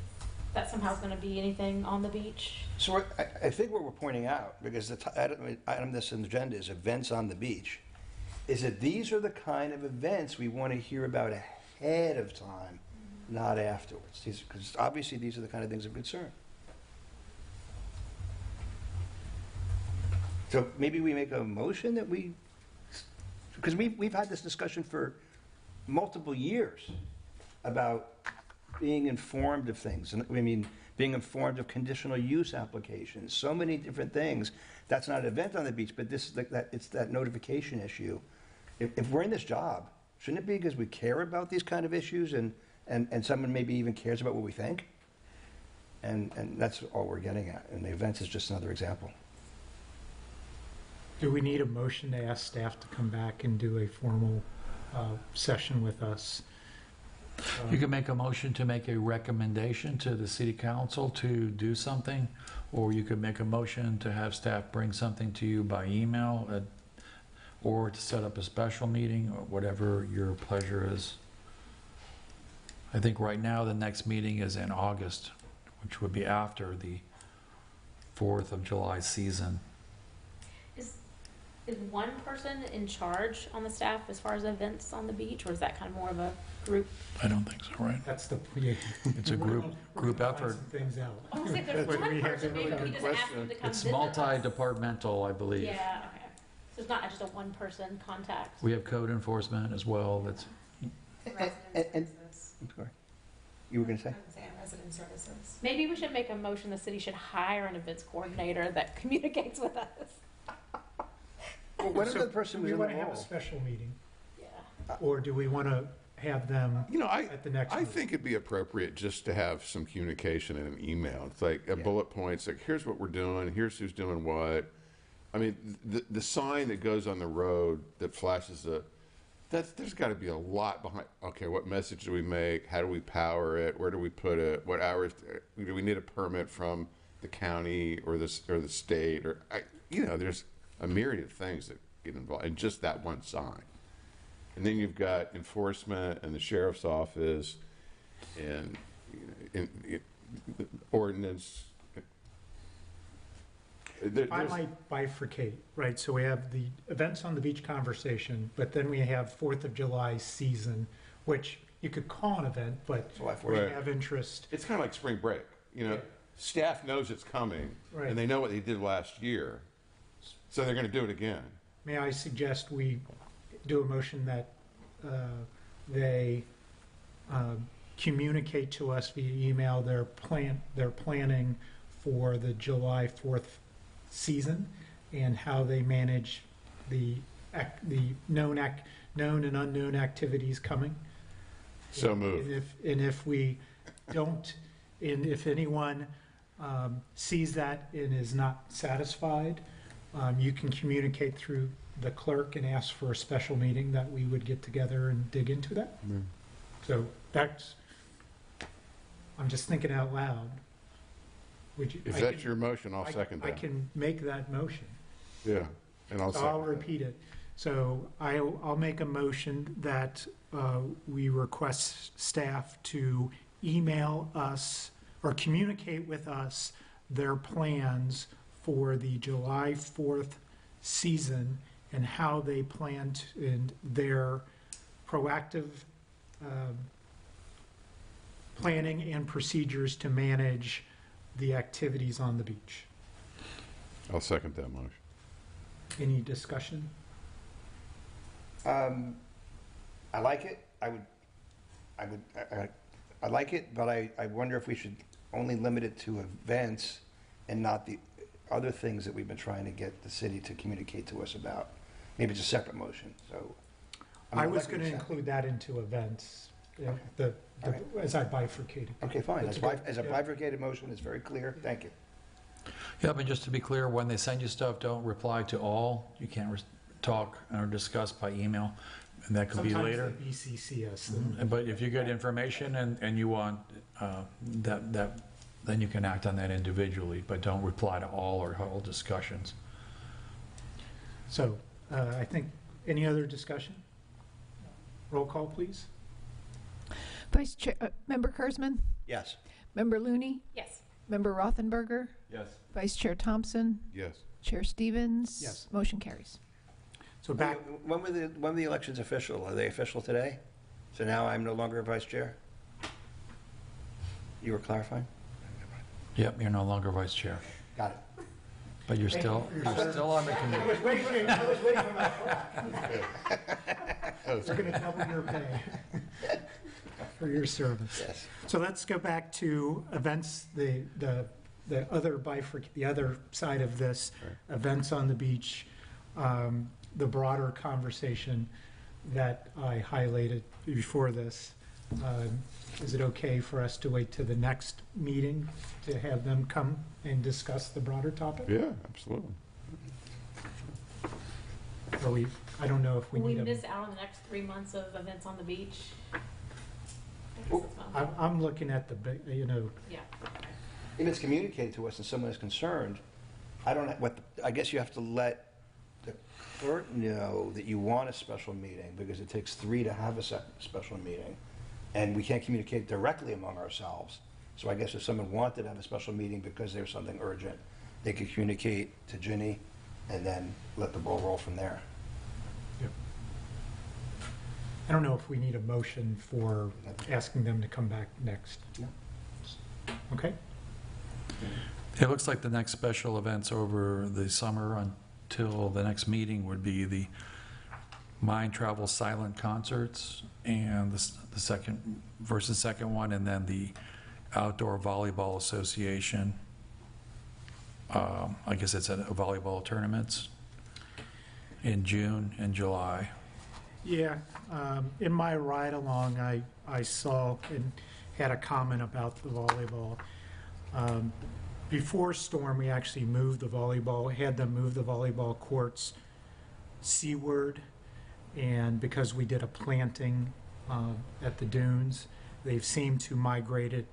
that somehow is going to be anything on the beach. So I think what we're pointing out, because the item this agenda is events on the beach, is that these are the kind of events we want to hear about ahead of time, not afterwards. Because obviously these are the kind of things of concern. So maybe we make a motion that because we've had this discussion for multiple years about being informed of things. And I mean, being informed of conditional use applications, so many different things. That's not an event on the beach, but it's that notification issue. If we're in this job, shouldn't it be because we care about these kind of issues and someone maybe even cares about what we think? And that's all we're getting at. And the events is just another example. Do we need a motion to ask staff to come back and do a formal session with us? You can make a motion to make a recommendation to the city council to do something, or you could make a motion to have staff bring something to you by email, or to set up a special meeting, or whatever your pleasure is. I think right now the next meeting is in August, which would be after the 4th of July season. Is one person in charge on the staff as far as events on the beach, or is that kind of more of a group? I don't think so, right? That's the. It's a group effort. Things out. Oh, if there's When one we have person, maybe we just ask them to come It's visit us. multi-departmental, I believe. Yeah, okay. So it's not just a one-person contact. We have code enforcement as well. That's Resident services. I'm sorry. You were going to say? I would say resident services. Maybe we should make a motion, the city should hire an events coordinator that communicates with us. Well, what if So the person do was we in want the to have a role? special meeting, Yeah. or do we want to have them You know, at the next I meeting? think it'd be appropriate just to have some communication in an email. It's like a Yeah. bullet points, like here's what we're doing, here's who's doing what. I mean, the sign that goes on the road that flashes there's got to be a lot behind. Okay, what message do we make? How do we power it? Where do we put it? What hours do we need a permit from the county or the state? There's a myriad of things that get involved in just that one sign. And then you've got enforcement and the sheriff's office and the ordinance. I might bifurcate, right? So we have the events on the beach conversation, but then we have 4th of July season, which you could call an event, but July we 4th. Right. have interest. It's kind of like spring break. Yeah. Staff knows it's coming, Right. and they know what they did last year, so they're going to do it again. May I suggest we do a motion that they communicate to us via email their planning for the July 4th season and how they manage the known and unknown activities coming. So moved. And if we don't, and if anyone sees that and is not satisfied, you can communicate through the clerk and ask for a special meeting that we would get together and dig into that. So I'm just thinking out loud. Would you? If I that's can- your motion, I'll second I that. can make that motion. Yeah, and I'll So I'll second that. repeat it. So I'll make a motion that we request staff to email us or communicate with us their plans for the July 4th season and how they plan to, and their proactive planning and procedures to manage the activities on the beach. I'll second that motion. Any discussion? I like it. I like it, but I wonder if we should only limit it to events and not the other things that we've been trying to get the city to communicate to us about. Maybe it's a separate motion, so. I was like going to what you said. include that into events, Okay. All right. as I bifurcated. Okay, fine. That's As a good. bifurcated motion, it's very clear. Thank you. Yeah, but just to be clear, when they send you stuff, don't reply to all. You can't talk or discuss by email, and that could be later. Sometimes they BCC us. then- But if you get information and you want then you can act on that individually, but don't reply to all discussions. So I think, any other discussion? Roll call, please. Vice Chair, Member Kurzman, Yes. Member Looney, Yes. Member Rothenberger, Yes. Vice Chair Thompson, Yes. Chair Stevens. Yes. Motion carries. So back, When were the elections official? Are they official today? So now I'm no longer vice chair? You were clarifying? Yep, you're no longer vice chair, Got it. but you're still on the committee. I was waiting for my We're going to double your pay for your service. Yes. So let's go back to events, the other side of this, events on the beach, the broader conversation that I highlighted before this. Is it okay for us to wait to the next meeting to have them come and discuss the broader topic? Yeah, absolutely. Or I don't know if we Will we need miss a, out on the next 3 months of events on the beach? I'm looking at Yeah. If it's communicated to us and someone is concerned, I guess you have to let the clerk know that you want a special meeting, because it takes 3 to have a special meeting, and we can't communicate directly among ourselves. So I guess if someone wanted to have a special meeting because there's something urgent, they could communicate to Ginny and then let the ball roll from there. I don't know if we need a motion for asking them to come back next. No. Okay? It looks like the next special events over the summer until the next meeting would be the Mind Travel Silent Concerts and the second one, and then the Outdoor Volleyball Association. I guess it's at volleyball tournaments in June and July. Yeah, in my ride along, I saw and had a comment about the volleyball. Before storm, we actually had them move the volleyball courts seaward, and because we did a planting at the dunes, they've seemed to migrate it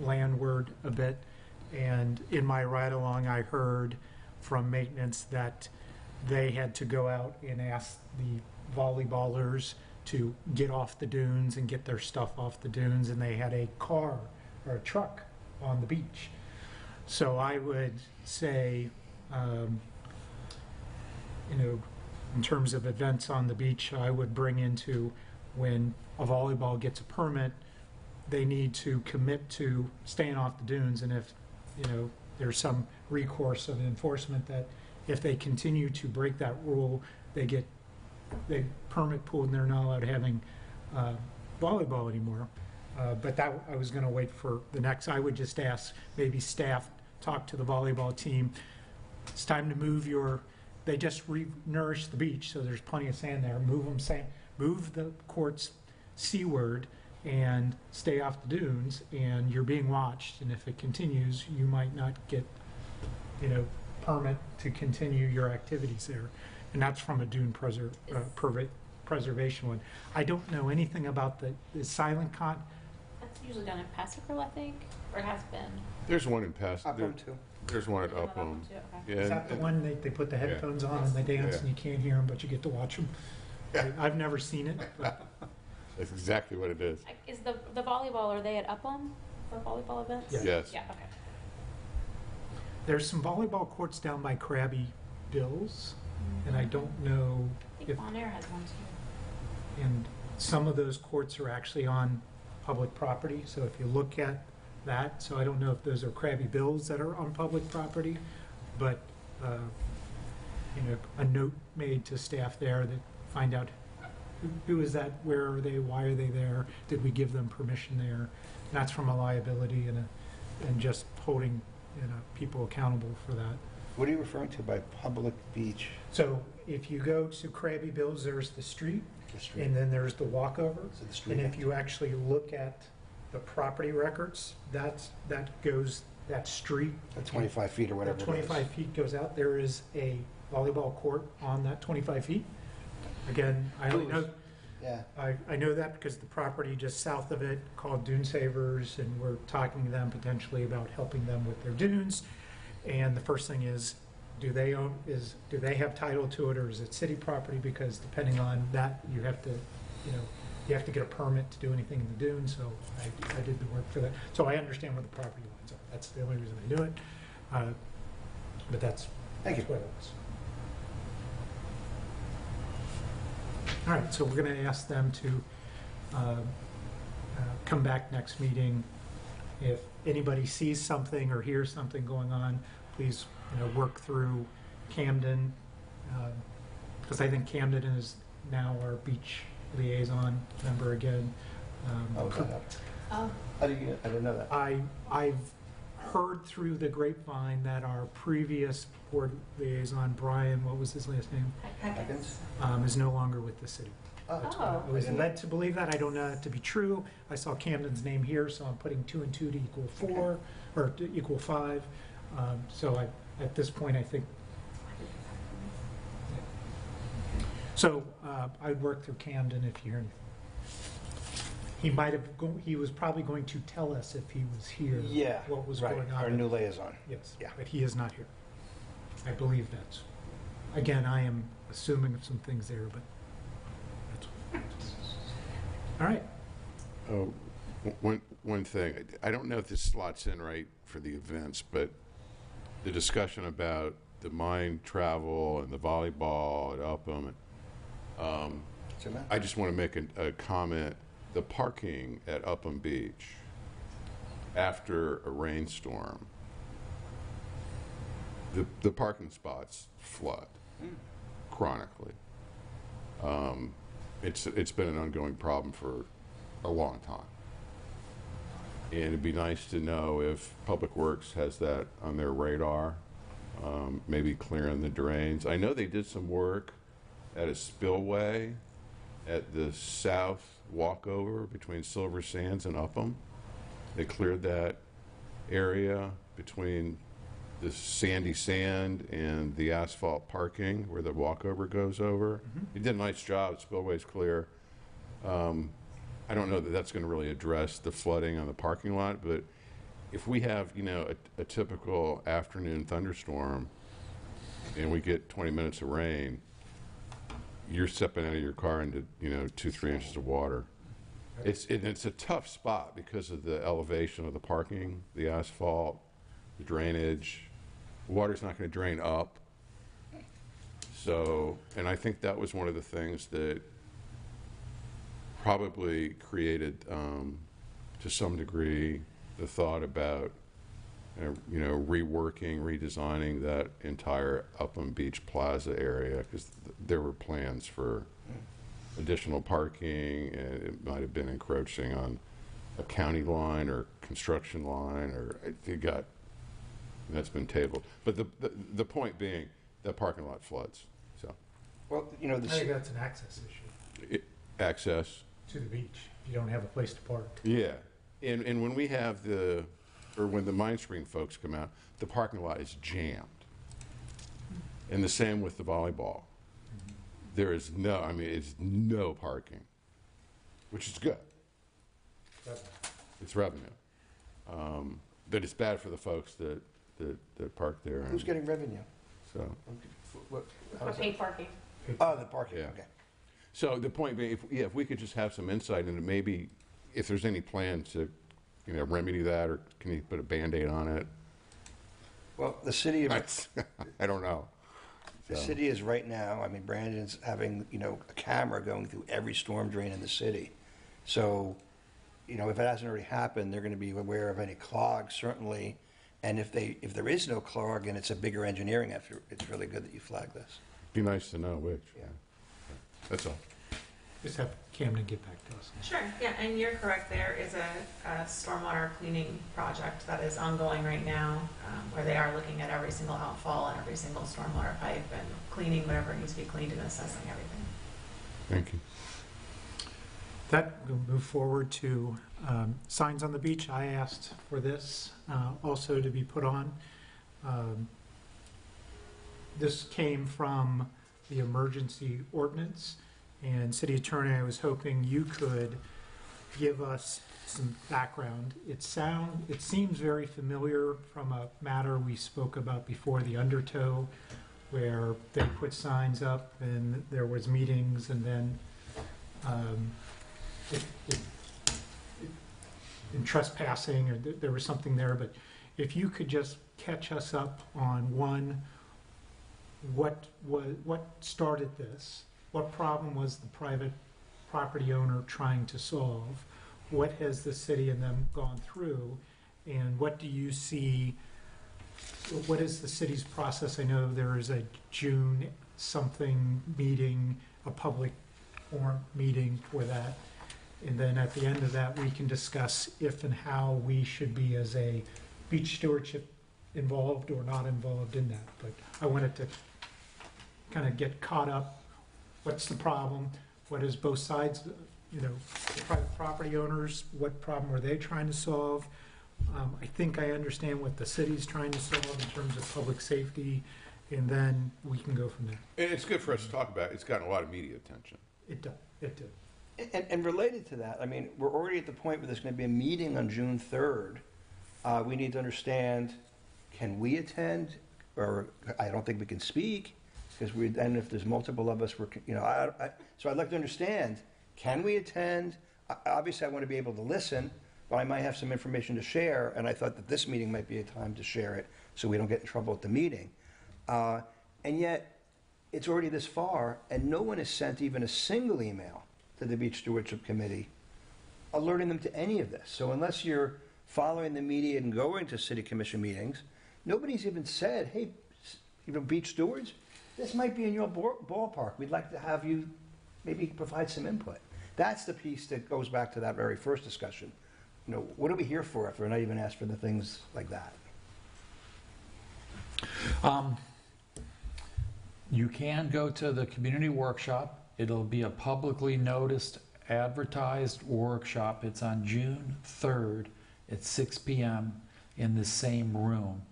landward a bit. And in my ride along, I heard from maintenance that they had to go out and ask the volleyballers to get off the dunes and get their stuff off the dunes, and they had a car or a truck on the beach. So I would say, in terms of events on the beach, I would bring into when a volleyball gets a permit, they need to commit to staying off the dunes, and if there's some recourse of enforcement that if they continue to break that rule, they permit pulled and they're not allowed having volleyball anymore. But that I was going to wait for the next. I would just ask maybe staff talk to the volleyball team. It's time to move they just re-nourish the beach, so there's plenty of sand there. Move the courts seaward and stay off the dunes, and you're being watched, and if it continues, you might not get, permit to continue your activities there. And that's from a dune preservation one. I don't know anything about the silent That's usually done in Passicle, I think, or it has been. There's one in Pass. Upham too. There's one at Is it Upham. Upham too? Okay. Yeah, Is that the one they put the headphones on and they dance and you can't hear them, but you get to watch them? I've never seen it, but That's exactly what it is. Is the volleyball, are they at Upham for volleyball events? Yeah. Yes. Yeah, okay. there's some volleyball courts down by Krabby Bill's, and I don't know I think if, Bon Air has one too. and some of those courts are actually on public property, so if you look at that, so I don't know if those are Krabby Bill's that are on public property, but, a note made to staff there that find out who is that, where are they, why are they there, did we give them permission there? And that's from a liability and just holding, people accountable for that. What are you referring to by public beach? So if you go to Krabby Bill's, there's the street, The street? and then there's the walkover. So the street And if end? you actually look at the property records, that goes that street. At 25 feet or whatever That it is. 25 feet goes out. There is a volleyball court on that 25 feet. Again, I only know, Yeah. I know that because the property just south of it called Dune Savers, and we're talking to them potentially about helping them with their dunes. And the first thing is, do they have title to it, or is it city property? Because depending on that, you have to get a permit to do anything in the dunes, so I did the work for that. So I understand where the property lines are. That's the only reason I do it. But that's Thank you. what it was. All right, so we're going to ask them to come back next meeting. If anybody sees something or hears something going on, please, work through Camden, because I think Camden is now our beach liaison member again. Oh, is that up? Oh. I didn't know that. I've heard through the grapevine that our previous board liaison, Brian, what was his last name, Seconds? is no longer with the city. Oh, Oh. I was led to believe that. I don't know that to be true. I saw Camden's name here, so I'm putting 2 and 2 to equal 4, or to equal 5. So at this point, I think. So I'd work through Camden if you hear anything. He was probably going to tell us if he was here. Yeah, What was right, going on. our new liaison. Yes. Yeah. But he is not here. I believe that's. Again, I am assuming some things there, but. That's all right. Oh, one thing, I don't know if this slots in right for the events, but the discussion about the mine travel and the volleyball at Upham, So, man? I just want to make a comment. The parking at Upham Beach after a rainstorm, the parking spots flood chronically. It's been an ongoing problem for a long time. And it'd be nice to know if Public Works has that on their radar, maybe clearing the drains. I know they did some work at a spillway at the south walkover between Silver Sands and Upham. They cleared that area between the sandy sand and the asphalt parking where the walkover goes over. He did a nice job. Spillway's clear. I don't know that that's going to really address the flooding on the parking lot, but if we have, a typical afternoon thunderstorm and we get 20 minutes of rain, you're stepping out of your car into, 2-3 inches of water. It's a tough spot because of the elevation of the parking, the asphalt, the drainage. Water's not going to drain up. So, and I think that was one of the things that probably created, to some degree, the thought about, reworking, redesigning that entire Upham Beach Plaza area, because there were plans for additional parking, and it might have been encroaching on a county line or construction line, or that's been tabled. But the point being, that parking lot floods. So, Well, I think that's an access issue access. to the beach. If you don't have a place to park. Yeah, and when we have when the Mine Screen folks come out, the parking lot is jammed. And the same with the volleyball. There is it's no parking, which is good. It's revenue. But it's bad for the folks that park there. Who's getting revenue? So, For paid parking. Oh, the parking, Yeah. okay. so the point being, if we could just have some insight into maybe if there's any plan to, remedy that, or can you put a Band-Aid on it? Well, the city of I don't know. The So- city is right now, Brandon's having, a camera going through every storm drain in the city. So, if it hasn't already happened, they're going to be aware of any clogs, certainly. And if there is no clog and it's a bigger engineering effort, it's really good that you flag this. Be nice to know which. Yeah. That's all. Just have Camden get back to us. Sure, yeah, and you're correct, there is a stormwater cleaning project that is ongoing right now, where they are looking at every single outfall and every single stormwater pipe and cleaning whatever needs to be cleaned and assessing everything. Thank you. That, we'll move forward to signs on the beach. I asked for this also to be put on. This came from the emergency ordinance, and City Attorney, I was hoping you could give us some background. It seems very familiar from a matter we spoke about before, the Undertow, where they put signs up and there was meetings, and then in trespassing, or there was something there. But if you could just catch us up on what started this? What problem was the private property owner trying to solve? What has the city and them gone through? And what do you see, what is the city's process? I know there is a June something meeting, a public forum meeting for that. And then at the end of that, we can discuss if and how we should be as a beach stewardship involved or not involved in that. But I wanted to kind of get caught up. What's the problem? What is both sides, the private property owners, what problem are they trying to solve? I think I understand what the city's trying to solve in terms of public safety, and then we can go from there. And it's good for us to talk about. It's gotten a lot of media attention. It did. And related to that, I mean, we're already at the point where there's going to be a meeting on June 3rd. We need to understand, can we attend? Or I don't think we can speak, because and if there's multiple of us, so I'd like to understand, can we attend? Obviously, I want to be able to listen, but I might have some information to share, and I thought that this meeting might be a time to share it so we don't get in trouble at the meeting. And yet, it's already this far, and no one has sent even a single email to the Beach Stewardship Committee alerting them to any of this. So unless you're following the media and going to city commission meetings, nobody's even said, hey, beach stewards, this might be in your ballpark. We'd like to have you maybe provide some input. That's the piece that goes back to that very first discussion. What are we here for if we're not even asked for the things like that? You can go to the community workshop. It'll be a publicly noticed, advertised workshop. It's on June 3rd at 6 p.m. in the same room.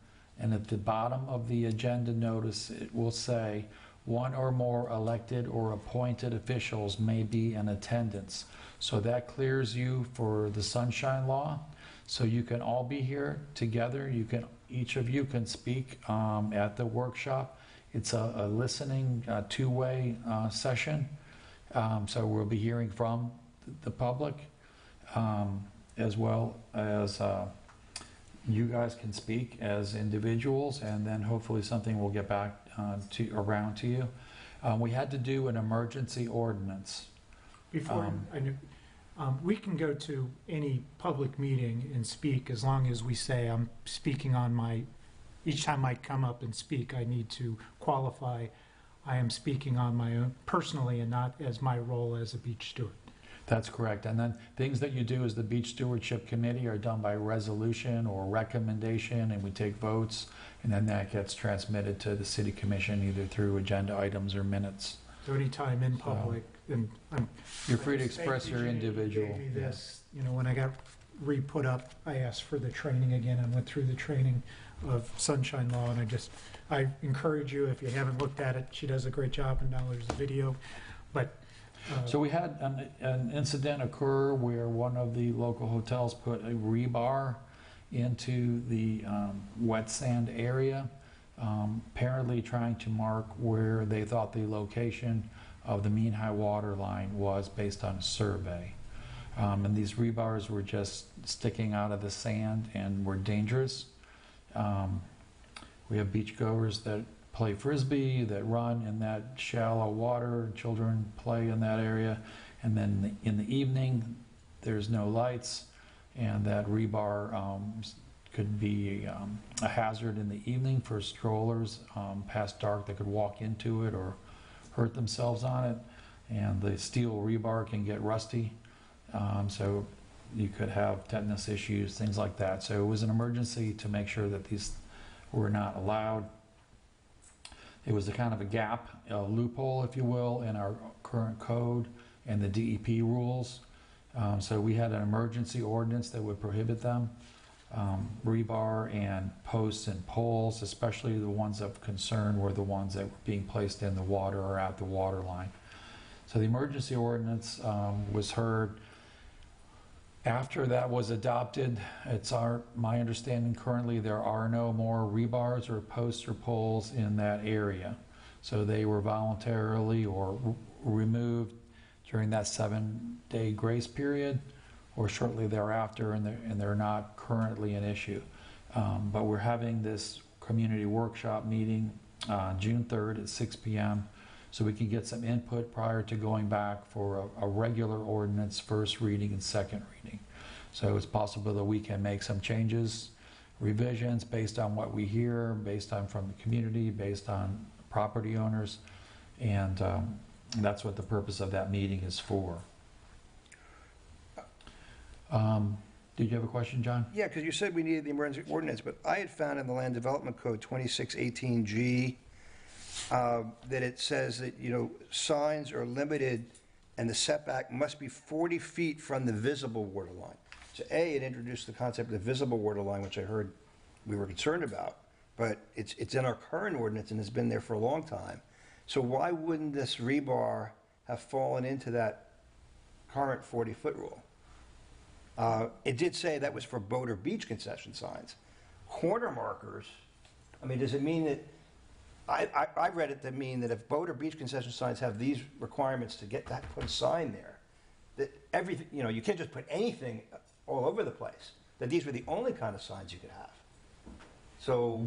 And at the bottom of the agenda notice, it will say, one or more elected or appointed officials may be in attendance. So that clears you for the Sunshine Law. So you can all be here together. Each of you can speak at the workshop. It's a listening, two-way session. So we'll be hearing from the public, as well as you guys can speak as individuals, and then hopefully something will get back around to you. We had to do an emergency ordinance. Before we can go to any public meeting and speak as long as we say I'm speaking on each time I come up and speak, I need to qualify I am speaking on my own personally and not as my role as a beach steward. That's correct. And then things that you do as the Beach Stewardship Committee are done by resolution or recommendation, and we take votes, and then that gets transmitted to the City Commission either through agenda items or minutes. So anytime in public, and you're free to express your individual. Gave me this, when I got re-put up, I asked for the training again. I went through the training of Sunshine Law, and I encourage you, if you haven't looked at it, she does a great job, and now there's a video. But so we had an incident occur where one of the local hotels put a rebar into the wet sand area, apparently trying to mark where they thought the location of the mean high water line was based on a survey. And these rebars were just sticking out of the sand and were dangerous. We have beachgoers that play frisbee, that run in that shallow water. Children play in that area. And then in the evening, there's no lights, and that rebar could be a hazard in the evening for strollers past dark that could walk into it or hurt themselves on it. And the steel rebar can get rusty, so you could have tetanus issues, things like that. So it was an emergency to make sure that these were not allowed. It was a kind of a gap, a loophole, if you will, in our current code and the DEP rules. So we had an emergency ordinance that would prohibit them. Rebar and posts and poles, especially the ones of concern, were the ones that were being placed in the water or at the water line. So the emergency ordinance was heard. After that was adopted, it's my understanding currently there are no more rebars or posts or poles in that area. So they were voluntarily or removed during that 7-day grace period or shortly thereafter, and they're not currently an issue. But we're having this community workshop meeting June 3rd at 6 p.m. so we can get some input prior to going back for a regular ordinance first reading and second reading. So it's possible that we can make some changes, revisions based on what we hear, based on from the community, based on property owners, and that's what the purpose of that meeting is for. Did you have a question, John? Yeah, because you said we needed the emergency ordinance, but I had found in the Land Development Code 2618G that it says that, signs are limited and the setback must be 40 feet from the visible water line. So it introduced the concept of the visible water line, which I heard we were concerned about, but it's in our current ordinance and has been there for a long time. So why wouldn't this rebar have fallen into that current 40-foot rule? It did say that was for boat or beach concession signs. Corner markers, does it mean that, I read it to mean that if boat or beach concession signs have these requirements to put a sign there, that everything, you can't just put anything all over the place, that these were the only kind of signs you could have. So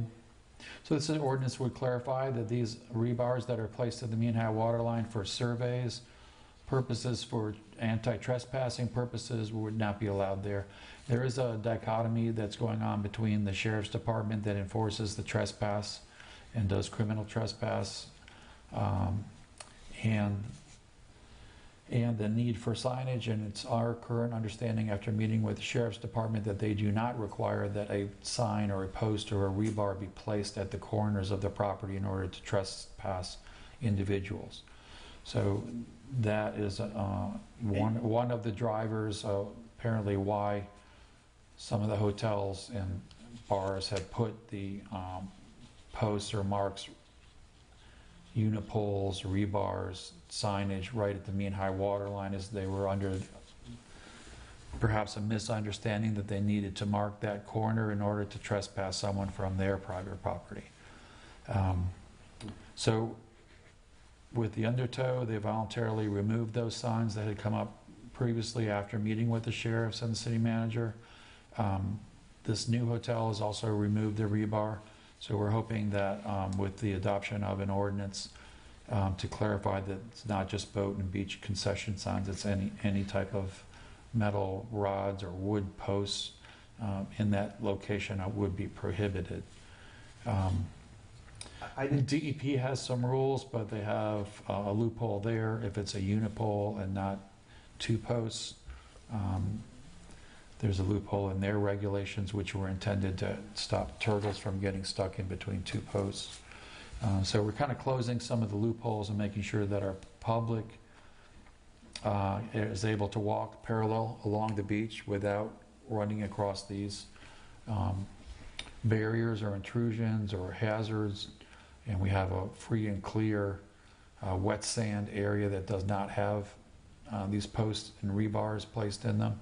this ordinance would clarify that these rebars that are placed at the mean high water line for surveys, purposes for anti-trespassing purposes would not be allowed there. There is a dichotomy that's going on between the sheriff's department that enforces the trespass and does criminal trespass, and the need for signage, and it's our current understanding after meeting with the sheriff's department that they do not require that a sign or a post or a rebar be placed at the corners of the property in order to trespass individuals. So that is one of the drivers apparently why some of the hotels and bars have put the posts or marks, unipoles, rebars, signage right at the mean high water line, as they were under perhaps a misunderstanding that they needed to mark that corner in order to trespass someone from their private property. So with the undertow, they voluntarily removed those signs that had come up previously after meeting with the sheriffs and the city manager. This new hotel has also removed the rebar. So we're hoping that with the adoption of an ordinance to clarify that it's not just boat and beach concession signs, it's any type of metal rods or wood posts in that location would be prohibited. DEP has some rules, but they have a loophole there if it's a unipole and not two posts. There's a loophole in their regulations which were intended to stop turtles from getting stuck in between two posts. So we're kind of closing some of the loopholes and making sure that our public is able to walk parallel along the beach without running across these barriers or intrusions or hazards. And we have a free and clear wet sand area that does not have these posts and rebars placed in them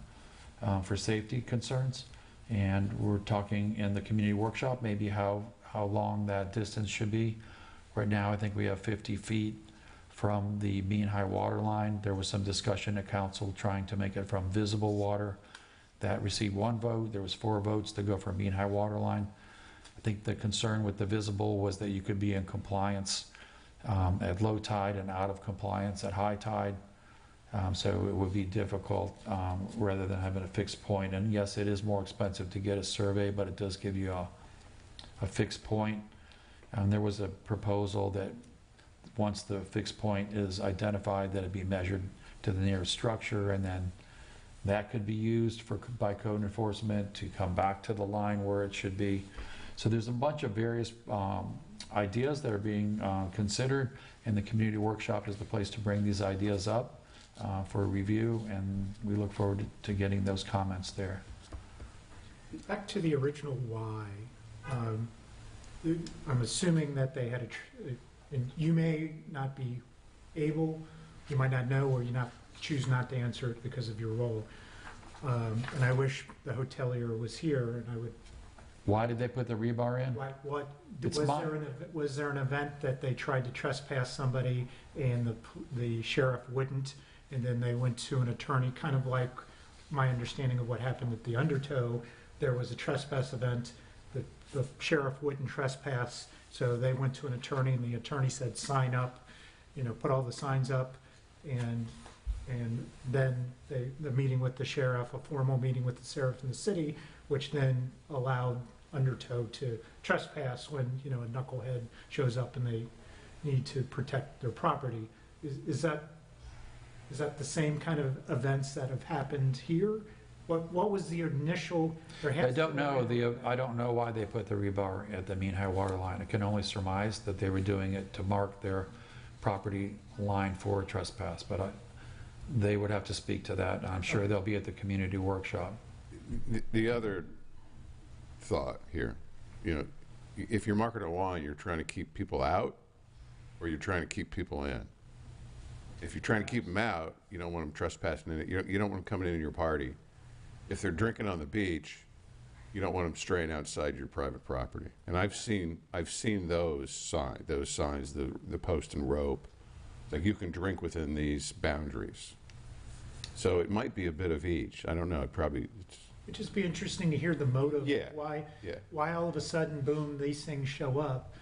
for safety concerns. And we're talking in the community workshop maybe how long that distance should be. Right now I think we have 50 feet from the mean high water line. There was some discussion at council trying to make it from visible water. That received 1 vote. There was 4 votes to go for mean high water line. I think the concern with the visible was that you could be in compliance at low tide and out of compliance at high tide. So it would be difficult rather than having a fixed point. And yes, it is more expensive to get a survey, but it does give you a fixed point. And there was a proposal that once the fixed point is identified, that it be measured to the nearest structure, and then that could be used by code enforcement to come back to the line where it should be. So there's a bunch of various ideas that are being considered, and the community workshop is the place to bring these ideas up for review, and we look forward to getting those comments there. Back to the original why. I'm assuming that they had and you may not be able, you might not know, or choose not to answer it because of your role. And I wish the hotelier was here, and I would. Why did they put the rebar in? What It's was there an event that they tried to trespass somebody and the sheriff wouldn't, and then they went to an attorney, kind of like my understanding of what happened at the Undertow. There was a trespass event, the sheriff wouldn't trespass, so they went to an attorney, and the attorney said, sign up, put all the signs up, and then the meeting with the sheriff, a formal meeting with the sheriff in the city, which then allowed Undertow to trespass when, a knucklehead shows up and they need to protect their property. Is that the same kind of events that have happened here? What was the initial? I don't know why they put the rebar at the mean high water line. I can only surmise that they were doing it to mark their property line for trespass, but they would have to speak to that. I'm sure they'll be at the community workshop. The other thought here, if you're marking a line, you're trying to keep people out, or you're trying to keep people in. If you're trying to keep them out, you don't want them trespassing in it. You don't want them coming into your party. If they're drinking on the beach, you don't want them straying outside your private property. And I've seen those signs, the post and rope, like you can drink within these boundaries. So it might be a bit of each. I don't know. It'd just be interesting to hear the motive. Yeah. Why all of a sudden, boom, these things show up.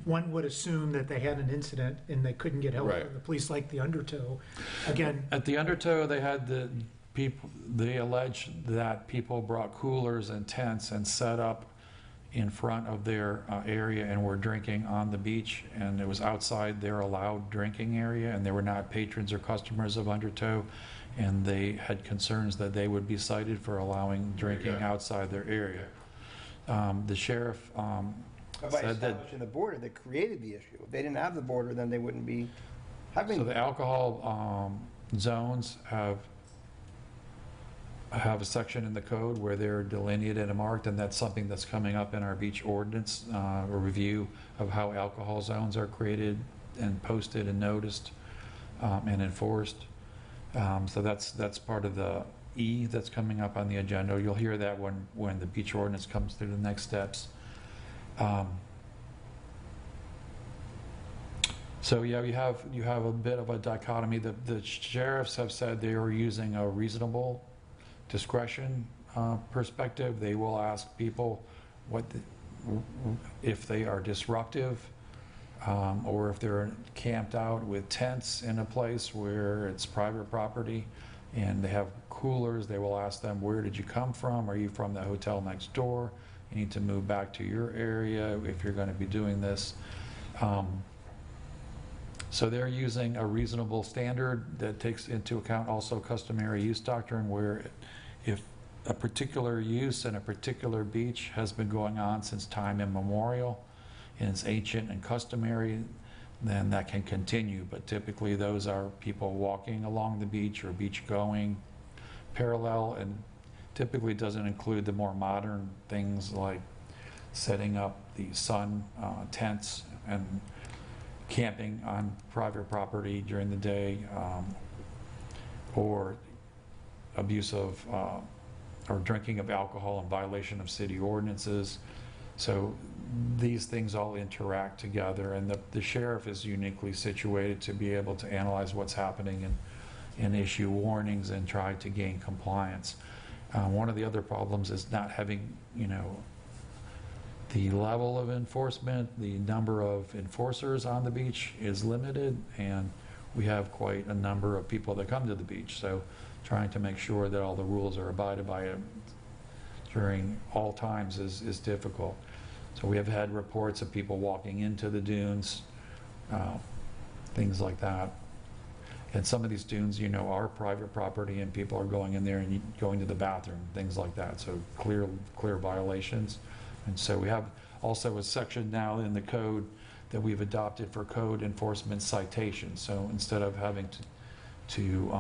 One would assume that they had an incident and they couldn't get help Right. from the police, like the Undertow. Again, At the Undertow, they alleged that people brought coolers and tents and set up in front of their area and were drinking on the beach, and it was outside their allowed drinking area, and they were not patrons or customers of Undertow, and they had concerns that they would be cited for allowing drinking outside their area. The sheriff By said that. establishing the border that created the issue. If they didn't have the border, then they wouldn't be having. So the alcohol zones have a section in the code where they're delineated and marked, and that's something that's coming up in our beach ordinance, a review of how alcohol zones are created and posted and noticed and enforced. So that's part of the E that's coming up on the agenda. You'll hear that when the beach ordinance comes through the next steps. So yeah, you have a bit of a dichotomy. The sheriffs have said they are using a reasonable discretion perspective. They will ask people if they are disruptive, or if they're camped out with tents in a place where it's private property and they have coolers. They will ask them, where did you come from? Are you from the hotel next door? You need to move back to your area if you're going to be doing this. So they're using a reasonable standard that takes into account also customary use doctrine, where if a particular use and a particular beach has been going on since time immemorial and it's ancient and customary, then that can continue. But typically those are people walking along the beach or beach going parallel, and typically doesn't include the more modern things like setting up the sun tents and camping on private property during the day, or abuse of or drinking of alcohol in violation of city ordinances. So these things all interact together, and the sheriff is uniquely situated to be able to analyze what's happening and issue warnings and try to gain compliance. One of the other problems is not having, the level of enforcement. The number of enforcers on the beach is limited, and we have quite a number of people that come to the beach. So trying to make sure that all the rules are abided by during all times is difficult. So we have had reports of people walking into the dunes, things like that. And some of these dunes, are private property, and people are going in there and going to the bathroom, things like that. So clear violations. And so we have also a section now in the code that we've adopted for code enforcement citations. So instead of having to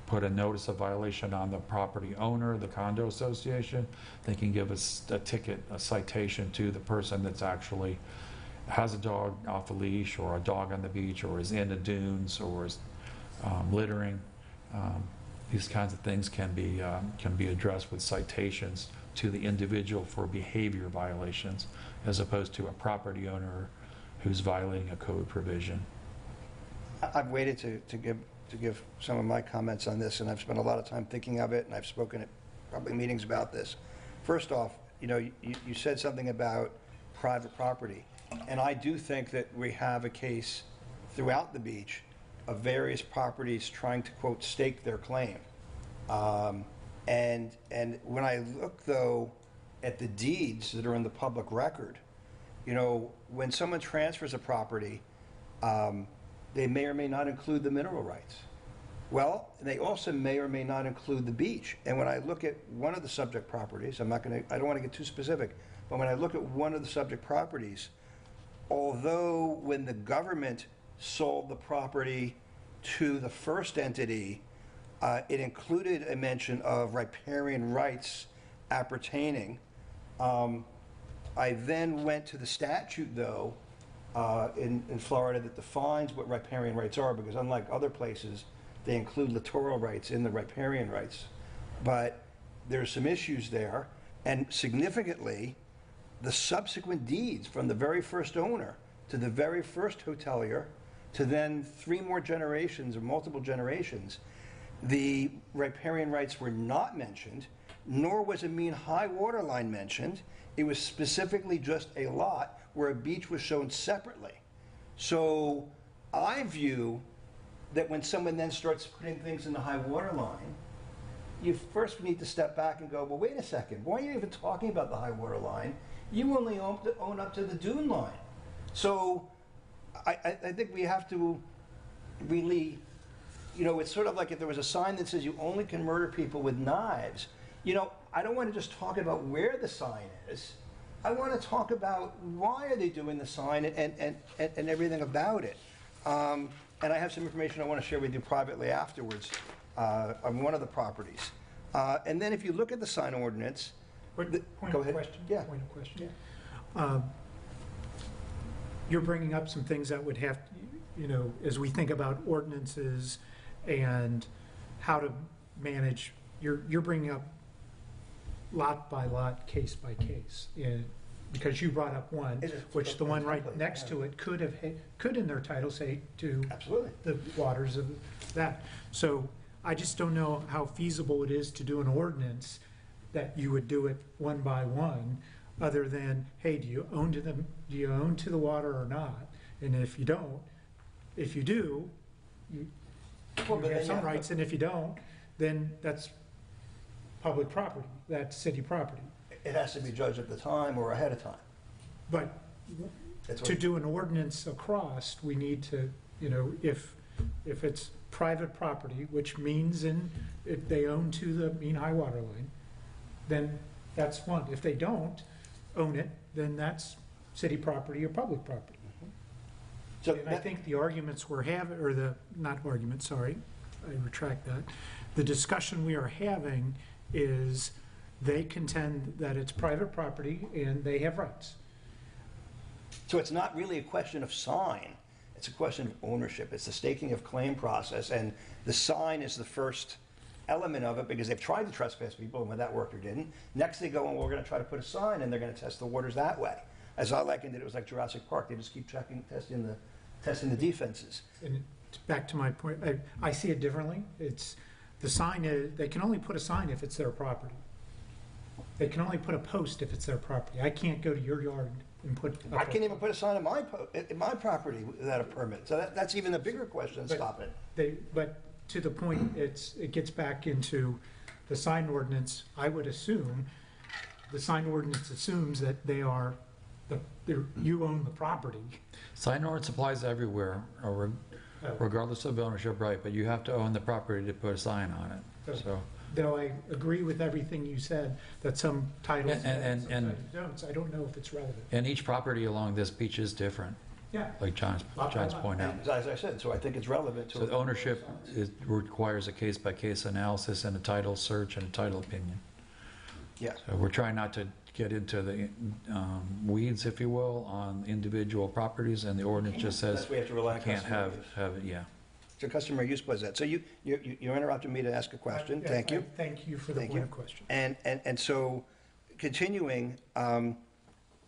put a notice of violation on the property owner, the condo association, they can give us a ticket, a citation to the person that's actually has a dog off a leash, or a dog on the beach, or is in the dunes, or is littering. These kinds of things can be addressed with citations to the individual for behavior violations, as opposed to a property owner who's violating a code provision. I've waited to give some of my comments on this, and I've spent a lot of time thinking of it, and I've spoken at public meetings about this. First off, you said something about private property, and I do think that we have a case throughout the beach of various properties trying to, quote, stake their claim. And when I look, though, at the deeds that are in the public record, when someone transfers a property, they may or may not include the mineral rights. Well, they also may or may not include the beach. And when I look at one of the subject properties, I don't want to get too specific, but when I look at one of the subject properties, although when the government sold the property to the first entity, it included a mention of riparian rights appertaining. I then went to the statute, though, in Florida that defines what riparian rights are, because unlike other places, they include littoral rights in the riparian rights. But there's some issues there, and significantly, the subsequent deeds from the very first owner to the very first hotelier to then 3 more generations or multiple generations, the riparian rights were not mentioned, nor was a mean high water line mentioned. It was specifically just a lot where a beach was shown separately. So I view that when someone then starts putting things in the high water line, you first need to step back and go, well, wait a second, why are you even talking about the high water line? You only own up to the dune line. So I think we have to really, it's sort of like if there was a sign that says you only can murder people with knives. I don't want to just talk about where the sign is. I want to talk about why are they doing the sign and everything about it. And I have some information I want to share with you privately afterwards on one of the properties. And then if you look at the sign ordinance. Point Go of ahead. question. Yeah. Point of question. You're bringing up some things that would have, as we think about ordinances and how to manage, you're bringing up lot by lot, case by case, because you brought up one, which the one right next to it could in their title say to Absolutely. the waters of that. So I just don't know how feasible it is to do an ordinance that you would do it one by one, other than, hey, do you own to the water or not? And if you don't, if you do, you have some rights, and if you don't, then that's public property, that's city property. It has to be judged at the time or ahead of time. But to do an ordinance across, we need to, if it's private property, which means if they own to the mean high water line, then that's one. If they don't own it, then that's city property or public property. So And I think the arguments we're having, or not arguments, sorry, I retract that. The discussion we are having is they contend that it's private property and they have rights. So it's not really a question of sign. It's a question of ownership. It's the staking of claim process, and the sign is the first element of it because they've tried to trespass people, and when that worked or didn't. Next they go, and we're going to try to put a sign, and they're going to test the waters that way. As I likened it, it was like Jurassic Park. They just keep testing the defenses. And back to my point, I see it differently. The sign is, they can only put a sign if it's their property. They can only put a post if it's their property. I can't go to your yard and put. I can't even put a sign on my property without a permit. So that's even a bigger question. Stop it. But to the point, it gets back into the sign ordinance. I would assume the sign ordinance assumes that you own the property. Sign ordinance applies everywhere, regardless of ownership right, but you have to own the property to put a sign on it. So, though I agree with everything you said, that some titles and don't, I don't know if it's relevant. and each property along this beach is different. Yeah. like John's point out. And as I said, so I think it's relevant to. So the ownership requires a case-by-case analysis and a title search and a title opinion. Yes. So we're trying not to get into the weeds, if you will, on individual properties, and the ordinance just says That's we have to rely on can't customer use. have it, yeah. So customer use was that. So you interrupted me to ask a question. Thank you. Thank you for the Thank point you. of question. And so, continuing,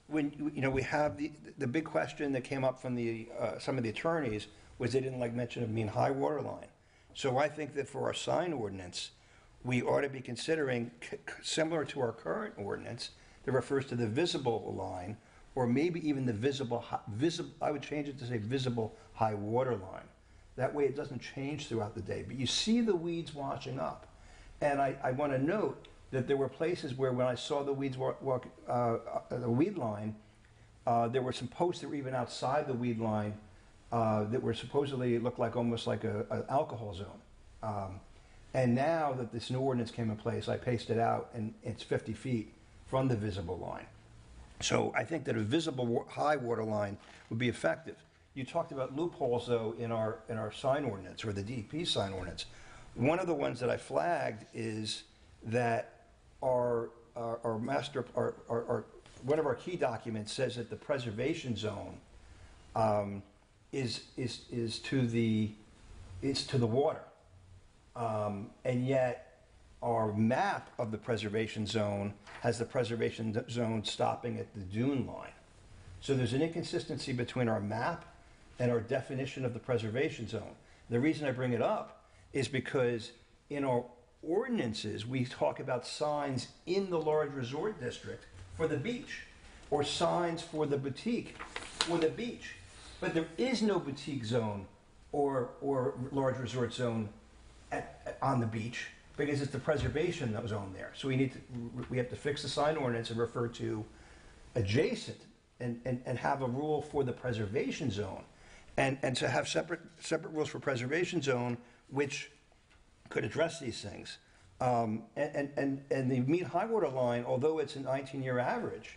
when, we have the big question that came up from some of the attorneys was they didn't like mention of mean high water line. So I think that for our sign ordinance, we ought to be considering, similar to our current ordinance, that refers to the visible line, or maybe even the visible, I would change it to say visible high water line. That way it doesn't change throughout the day. But you see the weeds washing up. And I want to note that there were places where when I saw the weeds the weed line, there were some posts that were even outside the weed line that were supposedly looked like almost like an alcohol zone. And now that this new ordinance came in place, I pasted out and it's 50 feet from the visible line. So I think that a visible high water line would be effective. You talked about loopholes though in our sign ordinance or the DEP sign ordinance. One of the ones that I flagged is that our master, one of our key documents says that the preservation zone is to the water, and yet our map of the preservation zone has the preservation zone stopping at the dune line. So there's an inconsistency between our map and our definition of the preservation zone. The reason I bring it up is because in our ordinances, we talk about signs in the large resort district for the beach, or signs for the boutique for the beach. But there is no boutique zone or large resort zone on the beach because it's the preservation zone there. So we have to fix the sign ordinance and refer to adjacent and have a rule for the preservation zone. And to have separate rules for preservation zone, which could address these things. And the mean high water line, although it's a 19-year average,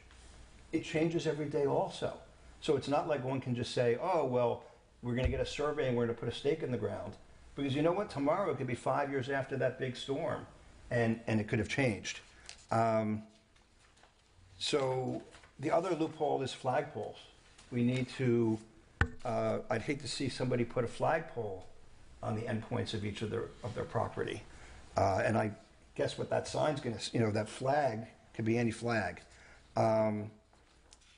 it changes every day also. So it's not like one can just say, oh, well, we're going to get a survey and we're going to put a stake in the ground. Because you know what? Tomorrow it could be 5 years after that big storm, and it could have changed. So the other loophole is flagpoles. We need to, I'd hate to see somebody put a flagpole on the endpoints of each of their property. And I guess what that sign's going to, that flag could be any flag.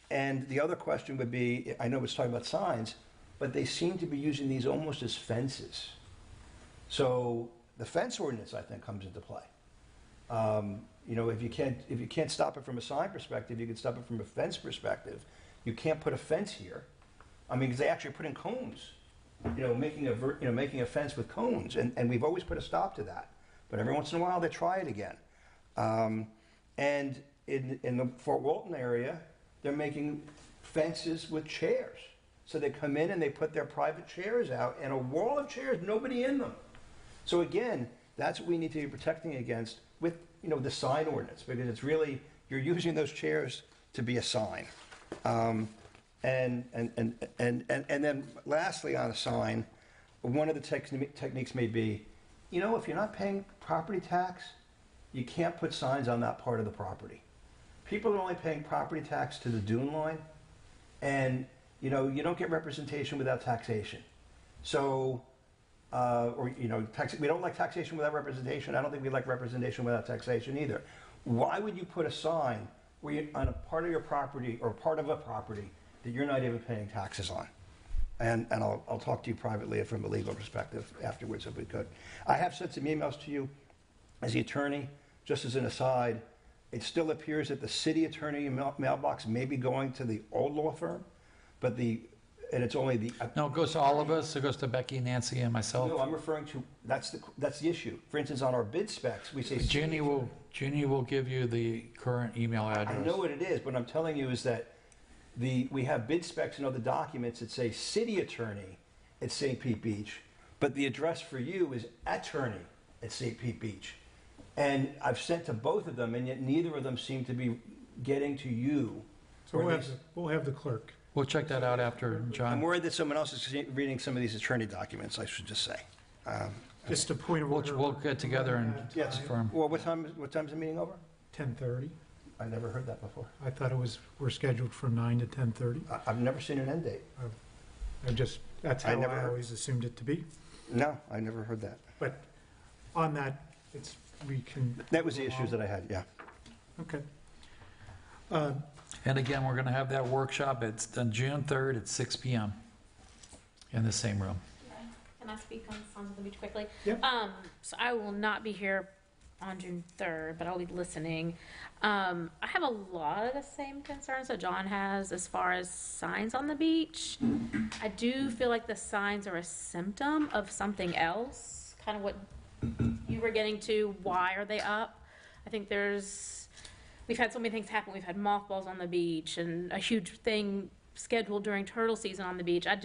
And the other question would be, I know it's talking about signs, but they seem to be using these almost as fences. So the fence ordinance, I think, comes into play. If you can't stop it from a sign perspective, you can stop it from a fence perspective. You can't put a fence here. I mean, because they actually put in cones. Making a fence with cones, and we've always put a stop to that. But every once in a while, they try it again. And in the Fort Walton area, they're making fences with chairs. So they come in and they put their private chairs out, and a wall of chairs, nobody in them. So again, that's what we need to be protecting against with the sign ordinance, because it's really, you're using those chairs to be a sign. And then lastly on a sign, one of the techniques may be, if you're not paying property tax, you can't put signs on that part of the property. People are only paying property tax to the dune line, and you don't get representation without taxation. So, we don't like taxation without representation. I don't think we like representation without taxation either. Why would you put a sign where you're on a part of your property or part of a property that you're not even paying taxes on? And I'll talk to you privately from a legal perspective afterwards if we could. I have sent some emails to you as the attorney. Just as an aside, it still appears that the city attorney mailbox may be going to the old law firm, but it's only the... No, it goes to all of us. It goes to Becky, Nancy, and myself. No, I'm referring to, that's the issue. For instance, on our bid specs, we say... Ginny will give you the current email address. I know what it is, but what I'm telling you is that we have bid specs and other documents that say city attorney at St. Pete Beach, but the address for you is attorney at St. Pete Beach. And I've sent to both of them, and yet neither of them seem to be getting to you. So we'll have the clerk. We'll check that out after, I'm John. worried that someone else is reading some of these attorney documents, I should just say. Just a point of order. We'll get together and Yes. confirm. Well, what time's the meeting over? 10:30. I never heard that before. I thought we're scheduled from 9 to 10:30. I've never seen an end date. That's I how never I heard. always assumed it to be. No, I never heard that. But on that, we can, That was the issues that I had, yeah. okay. And again, we're going to have that workshop. It's on June 3rd at 6 PM in the same room. Can I speak on Sons of the Beach quickly? Yep. So I will not be here on June 3rd, but I'll be listening. I have a lot of the same concerns that John has as far as signs on the beach. I do feel like the signs are a symptom of something else, kind of what you were getting to. Why are they up? I think we've had so many things happen. We've had mothballs on the beach and a huge thing scheduled during turtle season on the beach. I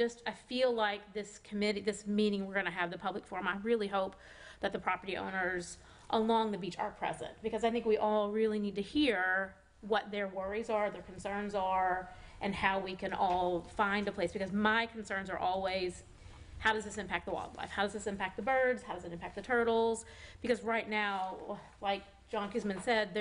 feel like this meeting we're going to have, the public forum, I really hope that the property owners along the beach are present, because I think we all really need to hear what their worries are, their concerns are, and how we can all find a place. Because my concerns are always, how does this impact the wildlife? How does this impact the birds? How does it impact the turtles? Because right now, like John Kuzman said,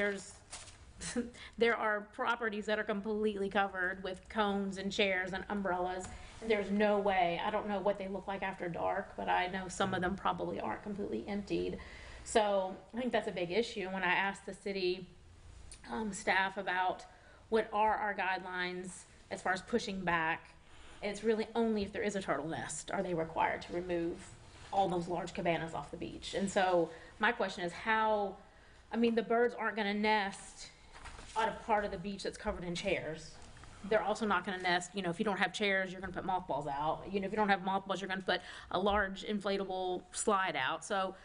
there are properties that are completely covered with cones and chairs and umbrellas, and there's no way, I don't know what they look like after dark, but I know some of them probably aren't completely emptied. So I think that's a big issue. When I asked the city staff about what are our guidelines as far as pushing back, it's really only if there is a turtle nest are they required to remove all those large cabanas off the beach. And so my question is the birds aren't going to nest on a part of the beach that's covered in chairs. They're also not going to nest, if you don't have chairs, you're going to put mothballs out. If you don't have mothballs, you're going to put a large inflatable slide out. So,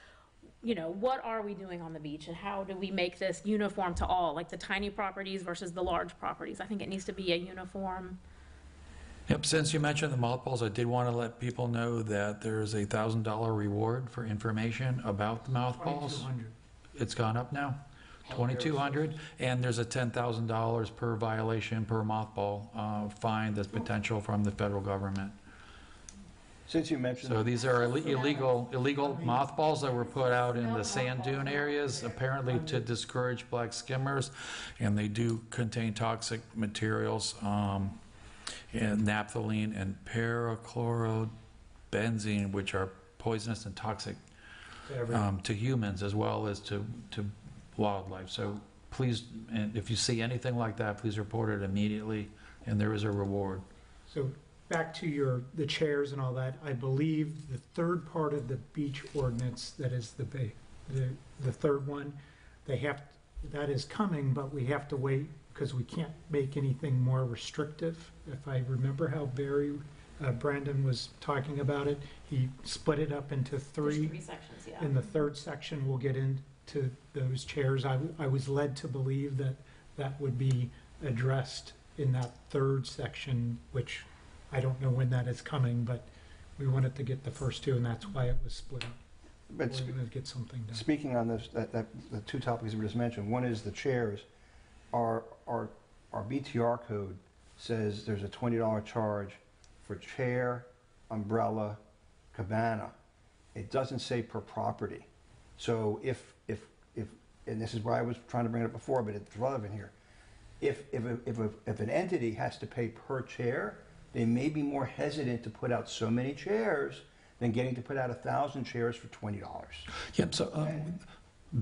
what are we doing on the beach, and how do we make this uniform to all, like the tiny properties versus the large properties? I think it needs to be a uniform. Yep, since you mentioned the mothballs, I did want to let people know that there's a $1,000 reward for information about the mothballs. 2,200. It's gone up now, 2,200, and there's a $10,000 per violation per mothball fine that's potential from the federal government. Since you mentioned. So these are illegal mothballs that were put out in the sand dune areas, apparently to discourage black skimmers, and they do contain toxic materials, and naphthalene and parachlorbenzene, which are poisonous and toxic to humans as well as to wildlife. So please, and if you see anything like that, please report it immediately, and there is a reward. So back to the chairs and all that, I believe the third part of the beach ordinance, that is the third one, that is coming, but we have to wait because we can't make anything more restrictive. If I remember how Brandon was talking about it, he split it up into There's three. 3 sections, yeah. In the third section, we'll get into those chairs. I was led to believe that would be addressed in that third section, which I don't know when that is coming, but we wanted to get the first two, and that's why it was split up. But We're going to get something done. speaking on this, the two topics we just mentioned, one is the chairs. Our BTR code says there's a $20 charge for chair, umbrella, cabana. It doesn't say per property. So if and this is why I was trying to bring it up before, but it's relevant here. If an entity has to pay per chair, they may be more hesitant to put out so many chairs than getting to put out 1,000 chairs for $20. Yep, so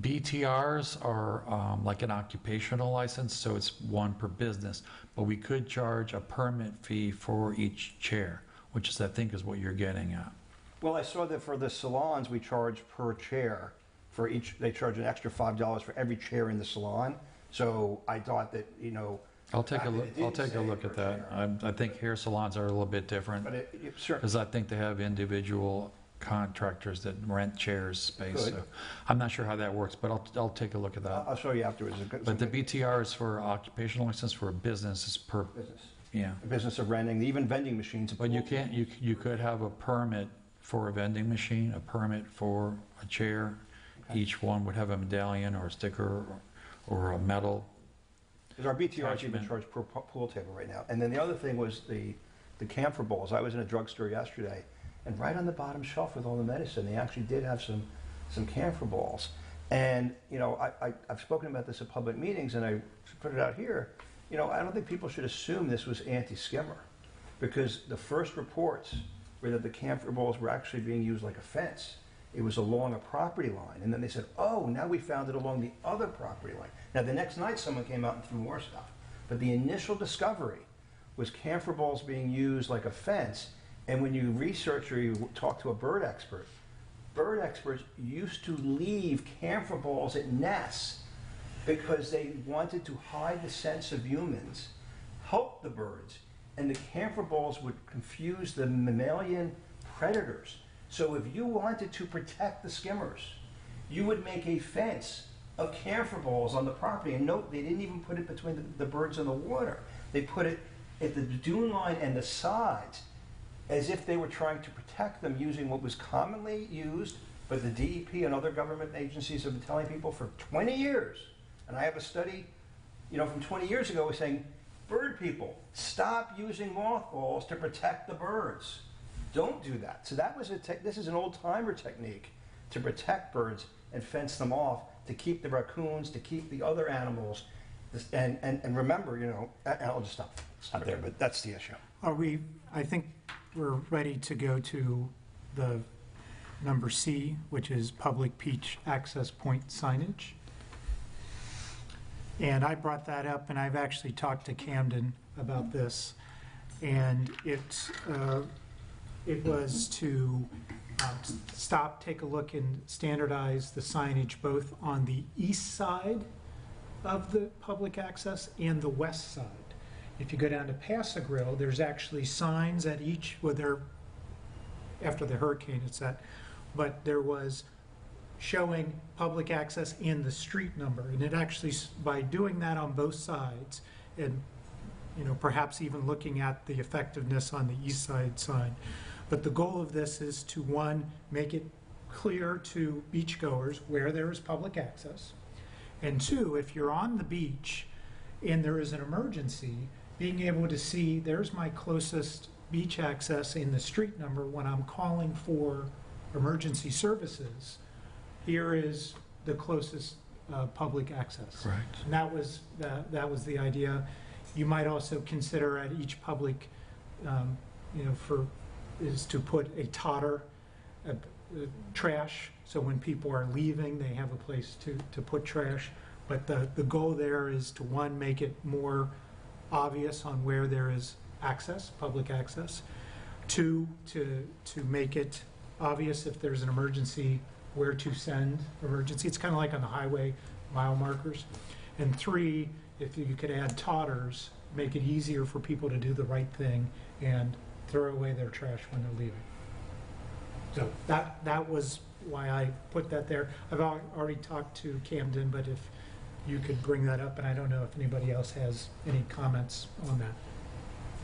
BTRs are like an occupational license, so it's one per business, but we could charge a permit fee for each chair, which is, I think, is what you're getting at. Well, I saw that for the salons, we charge per chair. For each, they charge an extra $5 for every chair in the salon. So I thought that, I'll take a look at that. I think hair salons are a little bit different, but sure. because I think they have individual contractors that rent chairs space. Good. So I'm not sure how that works, but I'll take a look at that. I'll show you afterwards. But the BTR is for occupational license, for a business is per, business. yeah. The business of renting, even vending machines. But you can't, you could have a permit for a vending machine, a permit for a chair. Okay. Each one would have a medallion or a sticker or a medal. Because our BTRs even Attachment. charge per pool table right now. And then the other thing was the camphor balls. I was in a drugstore yesterday, and right on the bottom shelf with all the medicine, they actually did have some camphor balls. And, you know, I've spoken about this at public meetings, and I put it out here. You know, I don't think people should assume this was anti-skimmer, because the first reports were that the camphor balls were actually being used like a fence. It was along a property line. And then they said, oh, now we found it along the other property line. Now, the next night, someone came out and threw more stuff. But the initial discovery was camphor balls being used like a fence. And when you research or you talk to a bird experts used to leave camphor balls at nests because they wanted to hide the sense of humans, help the birds, and the camphor balls would confuse the mammalian predators. So if you wanted to protect the skimmers, you would make a fence of camphor balls on the property. And note, they didn't even put it between the birds and the water. They put it at the dune line and the sides, as if they were trying to protect them using what was commonly used, but the DEP and other government agencies have been telling people for 20 years. And I have a study, you know, from 20 years ago saying, bird people, stop using mothballs to protect the birds. Don't do that. So that was this is an old-timer technique to protect birds and fence them off, to keep the raccoons, to keep the other animals. And remember, you know, I'll just stop there, but that's the issue. I think we're ready to go to the number C, which is public beach access point signage. And I brought that up, and I've actually talked to Camden about this. And it was to take a look and standardize the signage both on the east side of the public access and the west side. If you go down to Pass-A-Grille, there's actually signs at each, after the hurricane it's at, but there was showing public access and the street number. And it actually, by doing that on both sides, and you know, perhaps even looking at the effectiveness on the east side sign. But the goal of this is to, one, make it clear to beachgoers where there is public access. And two, if you're on the beach and there is an emergency, being able to see, there's my closest beach access in the street number when I'm calling for emergency services. Here is the closest public access. Right. And that was the idea. You might also consider at each public, you know, is to put a totter, trash, so when people are leaving, they have a place to put trash. But the goal there is to, one, make it more obvious on where there is access, public access. Two, to make it obvious if there's an emergency, where to send emergency. It's kind of like on the highway mile markers. And three, if you could add totters, make it easier for people to do the right thing and throw away their trash when they're leaving. So that was why I put that there. I've already talked to Camden, but if you could bring that up, and I don't know if anybody else has any comments on that.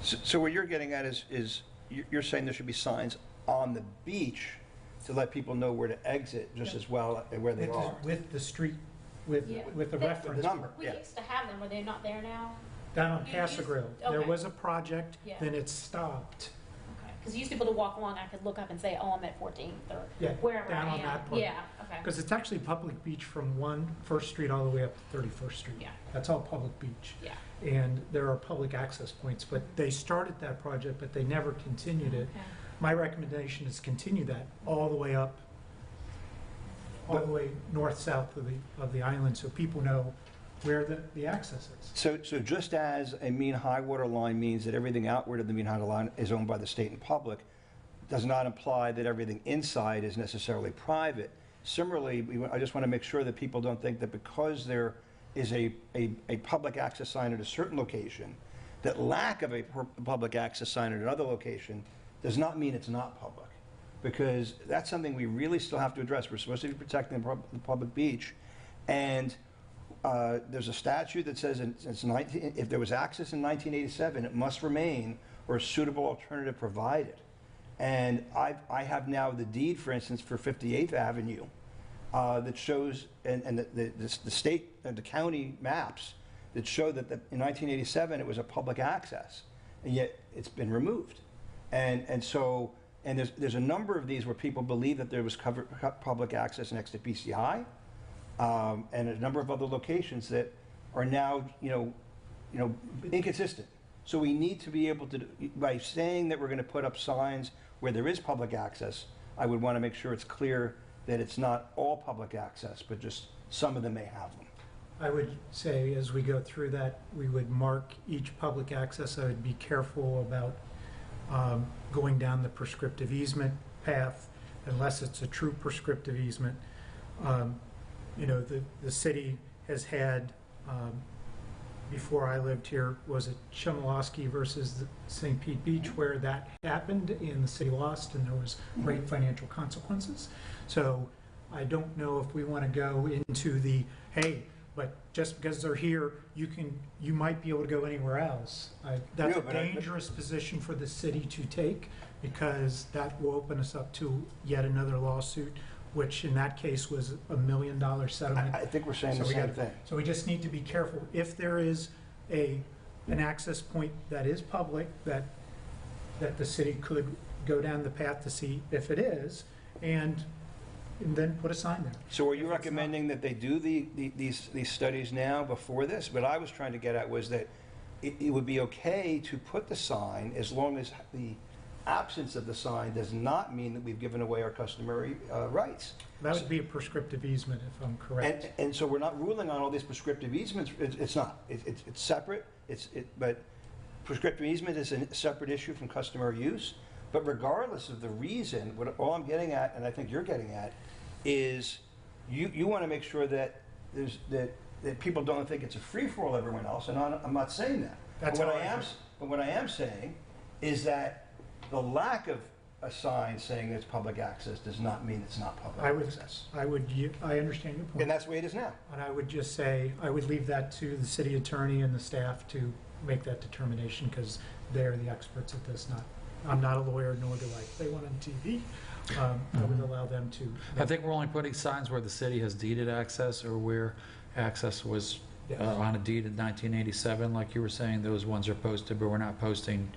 So what you're getting at is you're saying there should be signs on the beach to let people know where to exit just as well where they are. With the street, with the With the reference. number, We yeah. used to have them, are they not there now? Down on You Pass-A-Grille. used- There okay. was a project, Yeah. then it stopped. Okay, because you used to be able to walk along, I could look up and say, oh, I'm at 14th, or Yeah, wherever down I on am. that part. Yeah, okay. Because it's actually public beach from 1st Street all the way up to 31st Street. Yeah. That's all public beach. Yeah. And there are public access points, but they started that project, but they never continued it. Okay. My recommendation is continue that all the way up, all the way north-south of the island, so people know where the access is. So just as a mean high water line means that everything outward of the mean high water line is owned by the state and public, does not imply that everything inside is necessarily private. Similarly, I just want to make sure that people don't think that because there is a public access sign at a certain location, that lack of a public access sign at another location does not mean it's not public. Because that's something we really still have to address. We're supposed to be protecting the public beach. And there's a statute that says if there was access in 1987, it must remain or a suitable alternative provided. And I have now the deed, for instance, for 58th Avenue that shows, and the state and the county maps that show that in 1987 it was a public access, and yet it's been removed. And so there's a number of these where people believe that there was public access next to PCI, and a number of other locations that are now inconsistent. So we need to be able to, by saying that we're going to put up signs where there is public access, I would want to make sure it's clear that it's not all public access, but just some of them may have them. I would say as we go through that, we would mark each public access. I would be careful about going down the prescriptive easement path unless it's a true prescriptive easement. The city has had, before I lived here, was it Chmielowski versus the St. Pete Beach, where that happened and the city lost and there was great financial consequences. So I don't know if we want to go into the, hey, but just because they're here, you might be able to go anywhere else. That's a dangerous position for the city to take, because that will open us up to yet another lawsuit, which in that case was $1 million settlement. I think we're saying the same thing. So we just need to be careful. If there is an access point that is public, that the city could go down the path to see if it is, and then put a sign there. So are you recommending that they do these studies now before this? What I was trying to get at was that it would be okay to put the sign as long as the absence of the sign does not mean that we've given away our customary rights. That would be a prescriptive easement, if I'm correct. And so we're not ruling on all these prescriptive easements. It's not. It's separate. But prescriptive easement is a separate issue from customary use. But regardless of the reason, all I'm getting at, and I think you're getting at, is you want to make sure that that people don't think it's a free-for-all everyone else, and I'm not saying that. But what I am saying is that the lack of a sign saying it's public access does not mean it's not public access. I understand your point. And that's the way it is now. And I would just say, I would leave that to the city attorney and the staff to make that determination, because they're the experts at this. I'm not a lawyer, nor do I play one on TV. I would allow them to. I think we're only putting signs where the city has deeded access, or where access was on a deed in 1987, like you were saying. Those ones are posted, but we're not posting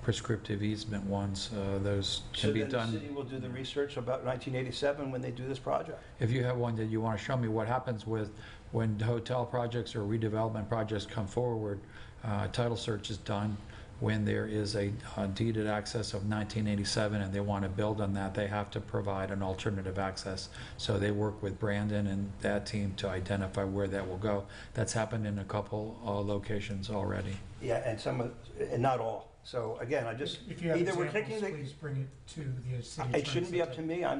prescriptive easement ones. Those can be done. So then the city will do the research about 1987 when they do this project? If you have one that you want to show me, what happens when hotel projects or redevelopment projects come forward, title search is done. When there is a deeded access of 1987 and they want to build on that, they have to provide an alternative access. So they work with Brandon and that team to identify where that will go. That's happened in a couple locations already. Yeah, and not all. So again, if you have examples, please bring it to the city. It shouldn't be up to me. I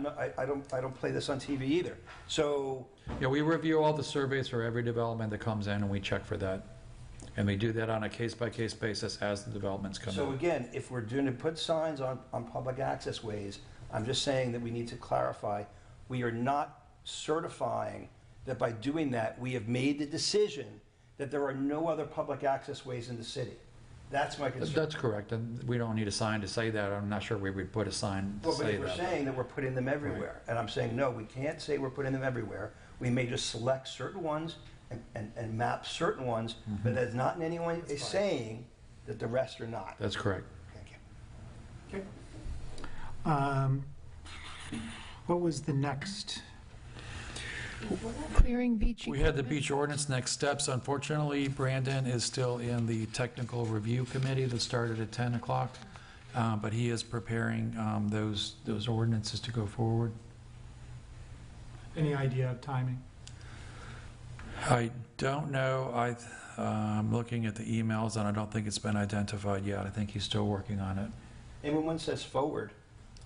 don't play this on TV either. So yeah, we review all the surveys for every development that comes in, and we check for that. And we do that on a case-by-case basis as the developments come in. So again, if we're going to put signs on public access ways, I'm just saying that we need to clarify, we are not certifying that by doing that, we have made the decision that there are no other public access ways in the city. That's my concern. That's correct, and we don't need a sign to say that. I'm not sure we would put a sign to say that. But if we're saying that we're putting them everywhere, right. And I'm saying, no, we can't say we're putting them everywhere. We may just select certain ones and map certain ones, but that's not in any way saying that the rest are not. That's correct. Thank you. Okay. What was the next? Clearing beach. We had the beach ordinance next steps. Unfortunately, Brandon is still in the technical review committee that started at 10 o'clock, but he is preparing those ordinances to go forward. Any idea of timing? I don't know. I'm looking at the emails, and I don't think it's been identified yet. I think he's still working on it. And when one says forward,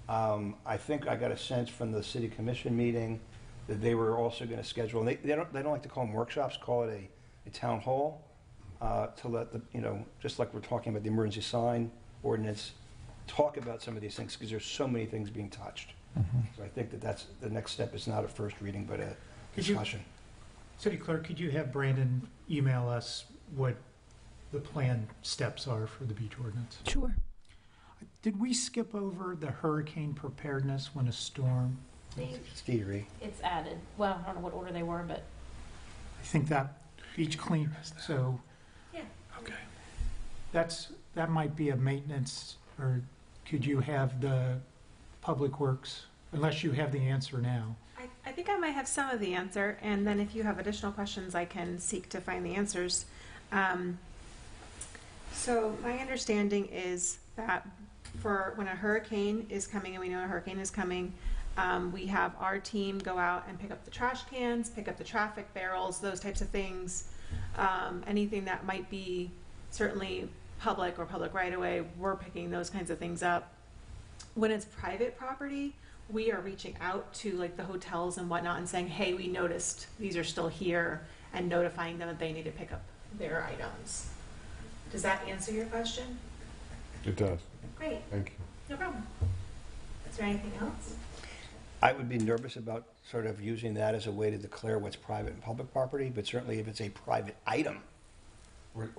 I think I got a sense from the city commission meeting that they were also going to schedule, and they don't like to call them workshops, call it a town hall, to let just like we're talking about the emergency sign ordinance, talk about some of these things, because there's so many things being touched. So I think that's the next step. Is not a first reading, but a discussion. City Clerk, could you have Brandon email us what the planned steps are for the beach ordinance? Sure. Did we skip over the hurricane preparedness when a storm? Theory. It's added. Well, I don't know what order they were, but I think that beach clean. So Okay. That might be a maintenance, or could you have the Public Works, unless you have the answer now? I think I might have some of the answer, and then if you have additional questions, I can seek to find the answers. So my understanding is that for when a hurricane is coming, and we know a hurricane is coming, we have our team go out and pick up the trash cans, pick up the traffic barrels, those types of things. Anything that might be certainly public or public right of way, we're picking those kinds of things up. When it's private property, we are reaching out to like the hotels and whatnot and saying, hey, we noticed these are still here, and notifying them that they need to pick up their items. Does that answer your question? It does. Great, Thank you. no problem. Is there anything else? I would be nervous about sort of using that as a way to declare what's private and public property, but certainly if it's a private item,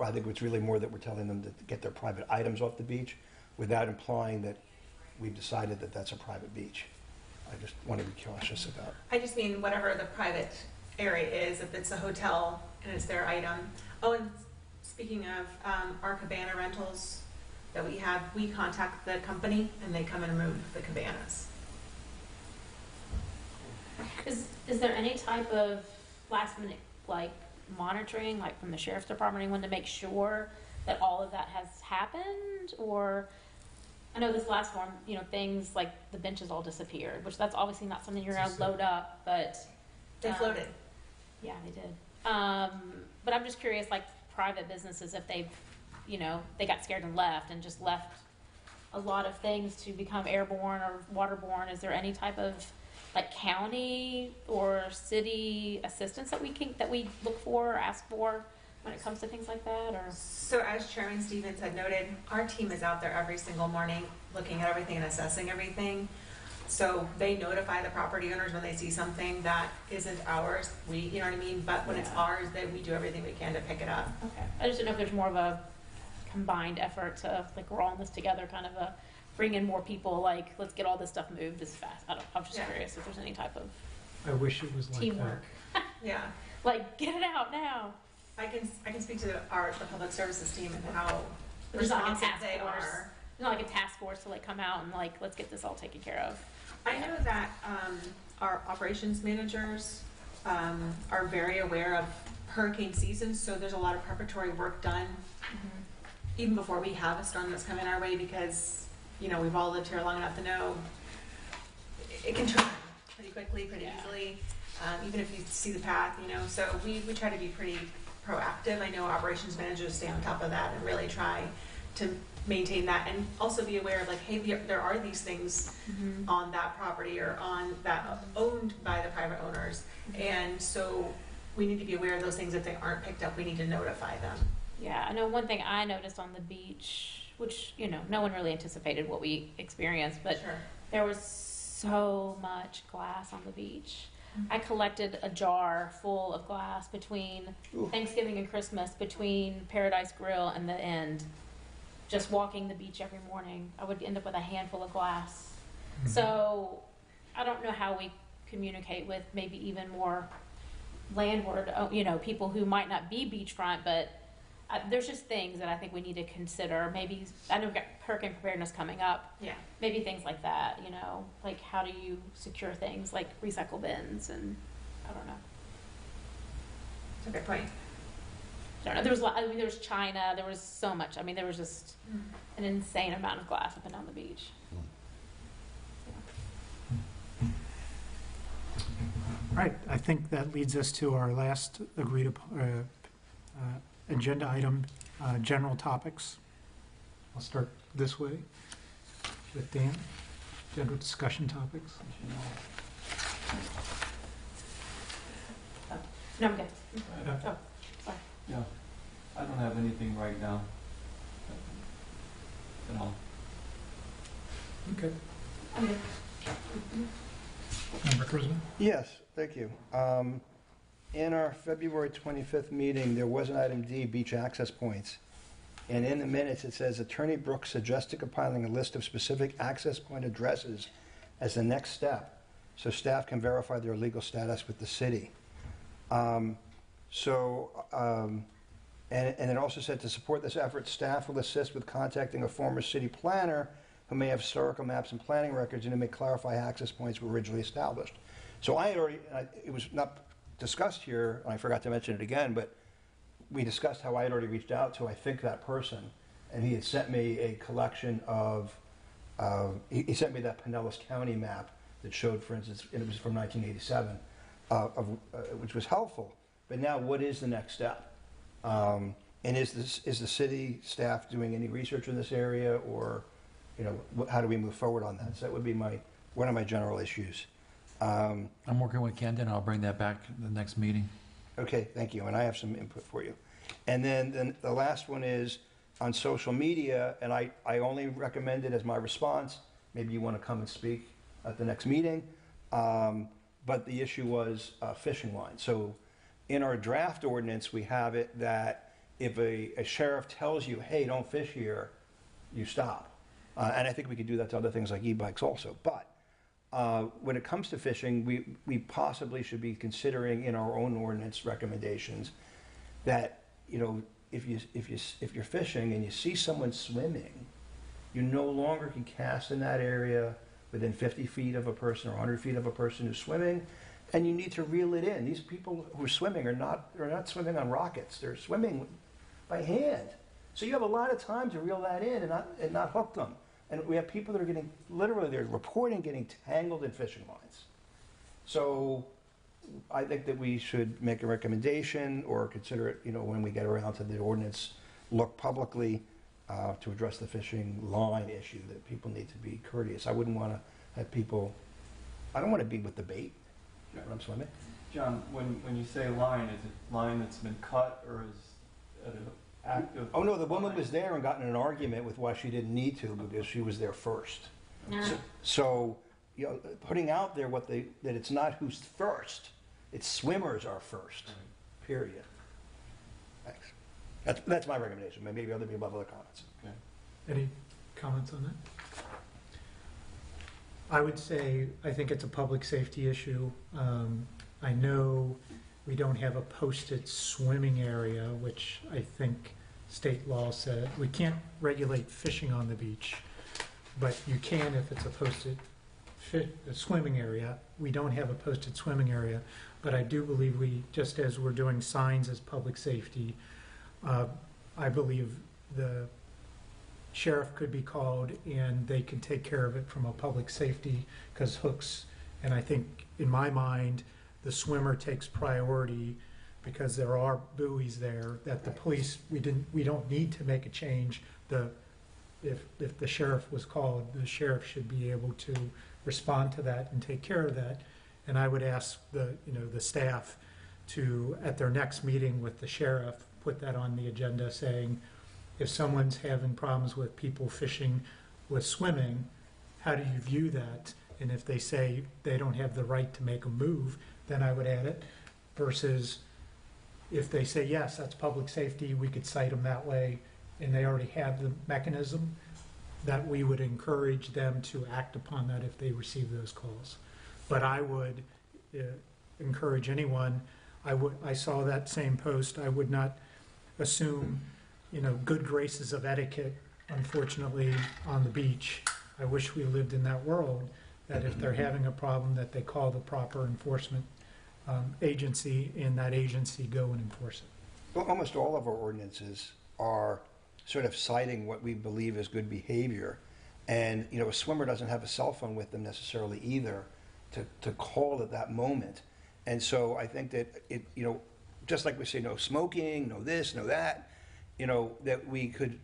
I think it's really more that we're telling them to get their private items off the beach without implying that we've decided that that's a private beach. I just want to be cautious about. I just mean whatever the private area is, if it's a hotel and it's their item. Oh, and speaking of our cabana rentals that we have, we contact the company and they come and remove the cabanas. Is there any type of last minute, like, monitoring, like from the sheriff's department, anyone to make sure that all of that has happened? Or, I know this last one, you know, things like the benches all disappeared, which that's obviously not something you're gonna load up, but. They floated. Yeah, they did. But I'm just curious, like, private businesses, if they've, you know, they got scared and left a lot of things to become airborne or waterborne, is there any type of, like, county or city assistance that we look for or ask for when it comes to things like that? Or So as Chairman Stevens had noted, our team is out there every single morning looking at everything and assessing everything. So they notify the property owners when they see something that isn't ours. You know what I mean? But when it's ours, then we do everything we can to pick it up. okay, I just didn't know if there's more of a combined effort to, like, we're all in this together, kind of a bring in more people, like, let's get all this stuff moved as fast. I'm just curious if there's any type of I wish it was like teamwork. Yeah. Like, get it out now. I can speak to the public services team and how There's not like a responsive task they force. are. There's not like a task force to, like, come out and, like, let's get this all taken care of. I know that our operations managers are very aware of hurricane season, so there's a lot of preparatory work done even before we have a storm that's coming our way, because, you know, we've all lived here long enough to know it can turn pretty quickly, pretty easily, even if you see the path, you know. So we try to be pretty proactive. I know operations managers stay on top of that and really try to maintain that, and also be aware of, like, hey, there are these things on that property or on that owned by the private owners, and so we need to be aware of those things. If they aren't picked up, we need to notify them. Yeah, I know one thing I noticed on the beach, which, you know, no one really anticipated what we experienced, but Sure. there was so much glass on the beach. I collected a jar full of glass between Thanksgiving and Christmas, between Paradise Grill and the end. Just walking the beach every morning, I would end up with a handful of glass. So I don't know how we communicate with maybe even more landward, you know, people who might not be beachfront, but there's just things that I think we need to consider. Maybe, I know we've got hurricane preparedness coming up. Yeah. Maybe things like that, you know, like how do you secure things like recycle bins, and I don't know. That's a good point. I don't know. There was, I mean, there was China, there was so much. I mean, there was just an insane amount of glass up and down the beach. All right, I think that leads us to our last agreed upon agenda item, general topics. I'll start this way with Dan, general discussion topics. No, I'm good. Uh, Yeah, I don't have anything right now. At all. Okay. I'm good. Member Kurzman? Yes, thank you. In our February 25th meeting, there was an item D, beach access points. And in the minutes, it says Attorney Brooks suggested compiling a list of specific access point addresses as the next step, so staff can verify their legal status with the city. And it also said, to support this effort, staff will assist with contacting a former city planner who may have historical maps and planning records and who may clarify how access points were originally established. So I had already, it was not discussed here, and I forgot to mention it again, but we discussed how I had already reached out to, I think, that person, and he had sent me a collection of, he sent me that Pinellas County map that showed, for instance, and it was from 1987, which was helpful. But now, what is the next step? And is the city staff doing any research in this area, or, you know, how do we move forward on that? So that would be one of my general issues. I'm working with Kendon. I'll bring that back in the next meeting. Okay, thank you, and I have some input for you. And then the last one is on social media, and I only recommend it as my response. Maybe you want to come and speak at the next meeting. But the issue was fishing lines. So in our draft ordinance, we have it that if a sheriff tells you, hey, don't fish here, you stop. And I think we could do that to other things like e-bikes also. But when it comes to fishing, we possibly should be considering in our own ordinance recommendations that, you know, if you're fishing and you see someone swimming, you no longer can cast in that area within 50 feet of a person or 100 feet of a person who's swimming, and you need to reel it in. These people who are swimming are not swimming on rockets. They're swimming by hand. So you have a lot of time to reel that in and not hook them. And we have people that are getting, literally, they're reporting getting tangled in fishing lines. So I think that we should make a recommendation or consider it, you know, when we get around to the ordinance, look publicly to address the fishing line issue, that people need to be courteous. I wouldn't want to have people, I don't want to be with the bait when I'm swimming. John, when you say line, is it line that's been cut, or is it an active? Oh, no, the woman was there and got in an argument with why she didn't need to because she was there first. So you know, putting out there that it's not who's first, it's swimmers are first, period. Thanks. That's my recommendation. Maybe other people have other comments. Okay. Any comments on that? I would say, I think it's a public safety issue. I know we don't have a posted swimming area, which I think state law said. We can't regulate fishing on the beach, but you can if it's a posted swimming area. We don't have a posted swimming area, but I do believe we, just as we're doing signs as public safety, I believe the sheriff could be called and they can take care of it from a public safety, because hooks, and I think in my mind, the swimmer takes priority because there are buoys there that the police, we don't need to make a change. If the sheriff was called, the sheriff should be able to respond to that and take care of that. And I would ask the staff to, at their next meeting with the sheriff, put that on the agenda, saying, if someone's having problems with people fishing with swimming, how do you view that? And if they say they don't have the right to make a move, then I would add it, versus if they say, yes, that's public safety, we could cite them that way, and they already have the mechanism, that we would encourage them to act upon that if they receive those calls. But I would encourage anyone, I saw that same post, I would not assume, good graces of etiquette, unfortunately, on the beach. I wish we lived in that world, that if they're having a problem, that they call the proper enforcement agency, and that agency go and enforce it. Well, almost all of our ordinances are sort of citing what we believe is good behavior. And, a swimmer doesn't have a cell phone with them necessarily either to call at that moment. And so I think that it, just like we say no smoking, no this, no that, that we could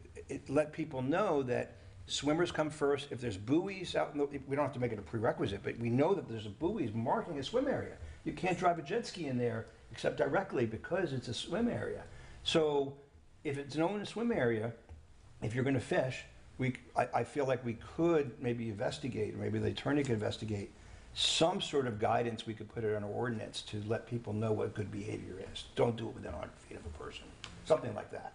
let people know that swimmers come first. If there's buoys out we don't have to make it a prerequisite, but we know that there's a buoys marking a swim area. You can't drive a jet ski in there except directly because it's a swim area. So if it's known as a swim area, if you're going to fish, I feel like we could maybe investigate, or maybe the attorney could investigate some sort of guidance. We could put it on an ordinance to let people know what good behavior is. Don't do it within 100 feet of a person. Something like that.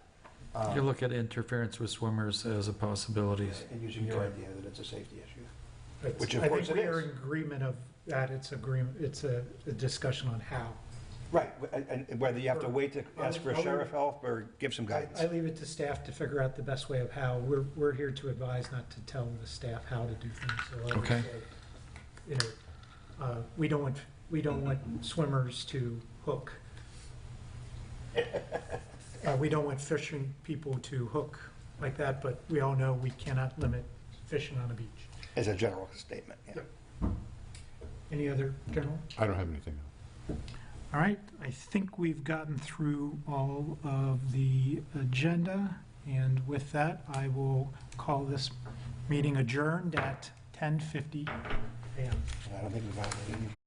You look at interference with swimmers as a possibility. And using your idea that it's a safety issue. Which of I course think it we are is. in agreement of that. It's a discussion on how. Right, and whether you have to wait to ask for a sheriff help or give some guidance. I leave it to staff to figure out the best way of how. We're here to advise, not to tell the staff how to do things. So I would Okay. say, you know, we don't want swimmers to hook. We don't want fishing people to hook like that, but we all know we cannot limit fishing on a beach. As a general statement, yeah. Yep. Any other general? I don't have anything else. All right, I think we've gotten through all of the agenda, and with that, I will call this meeting adjourned at 10:50 a.m. I don't think we've got any.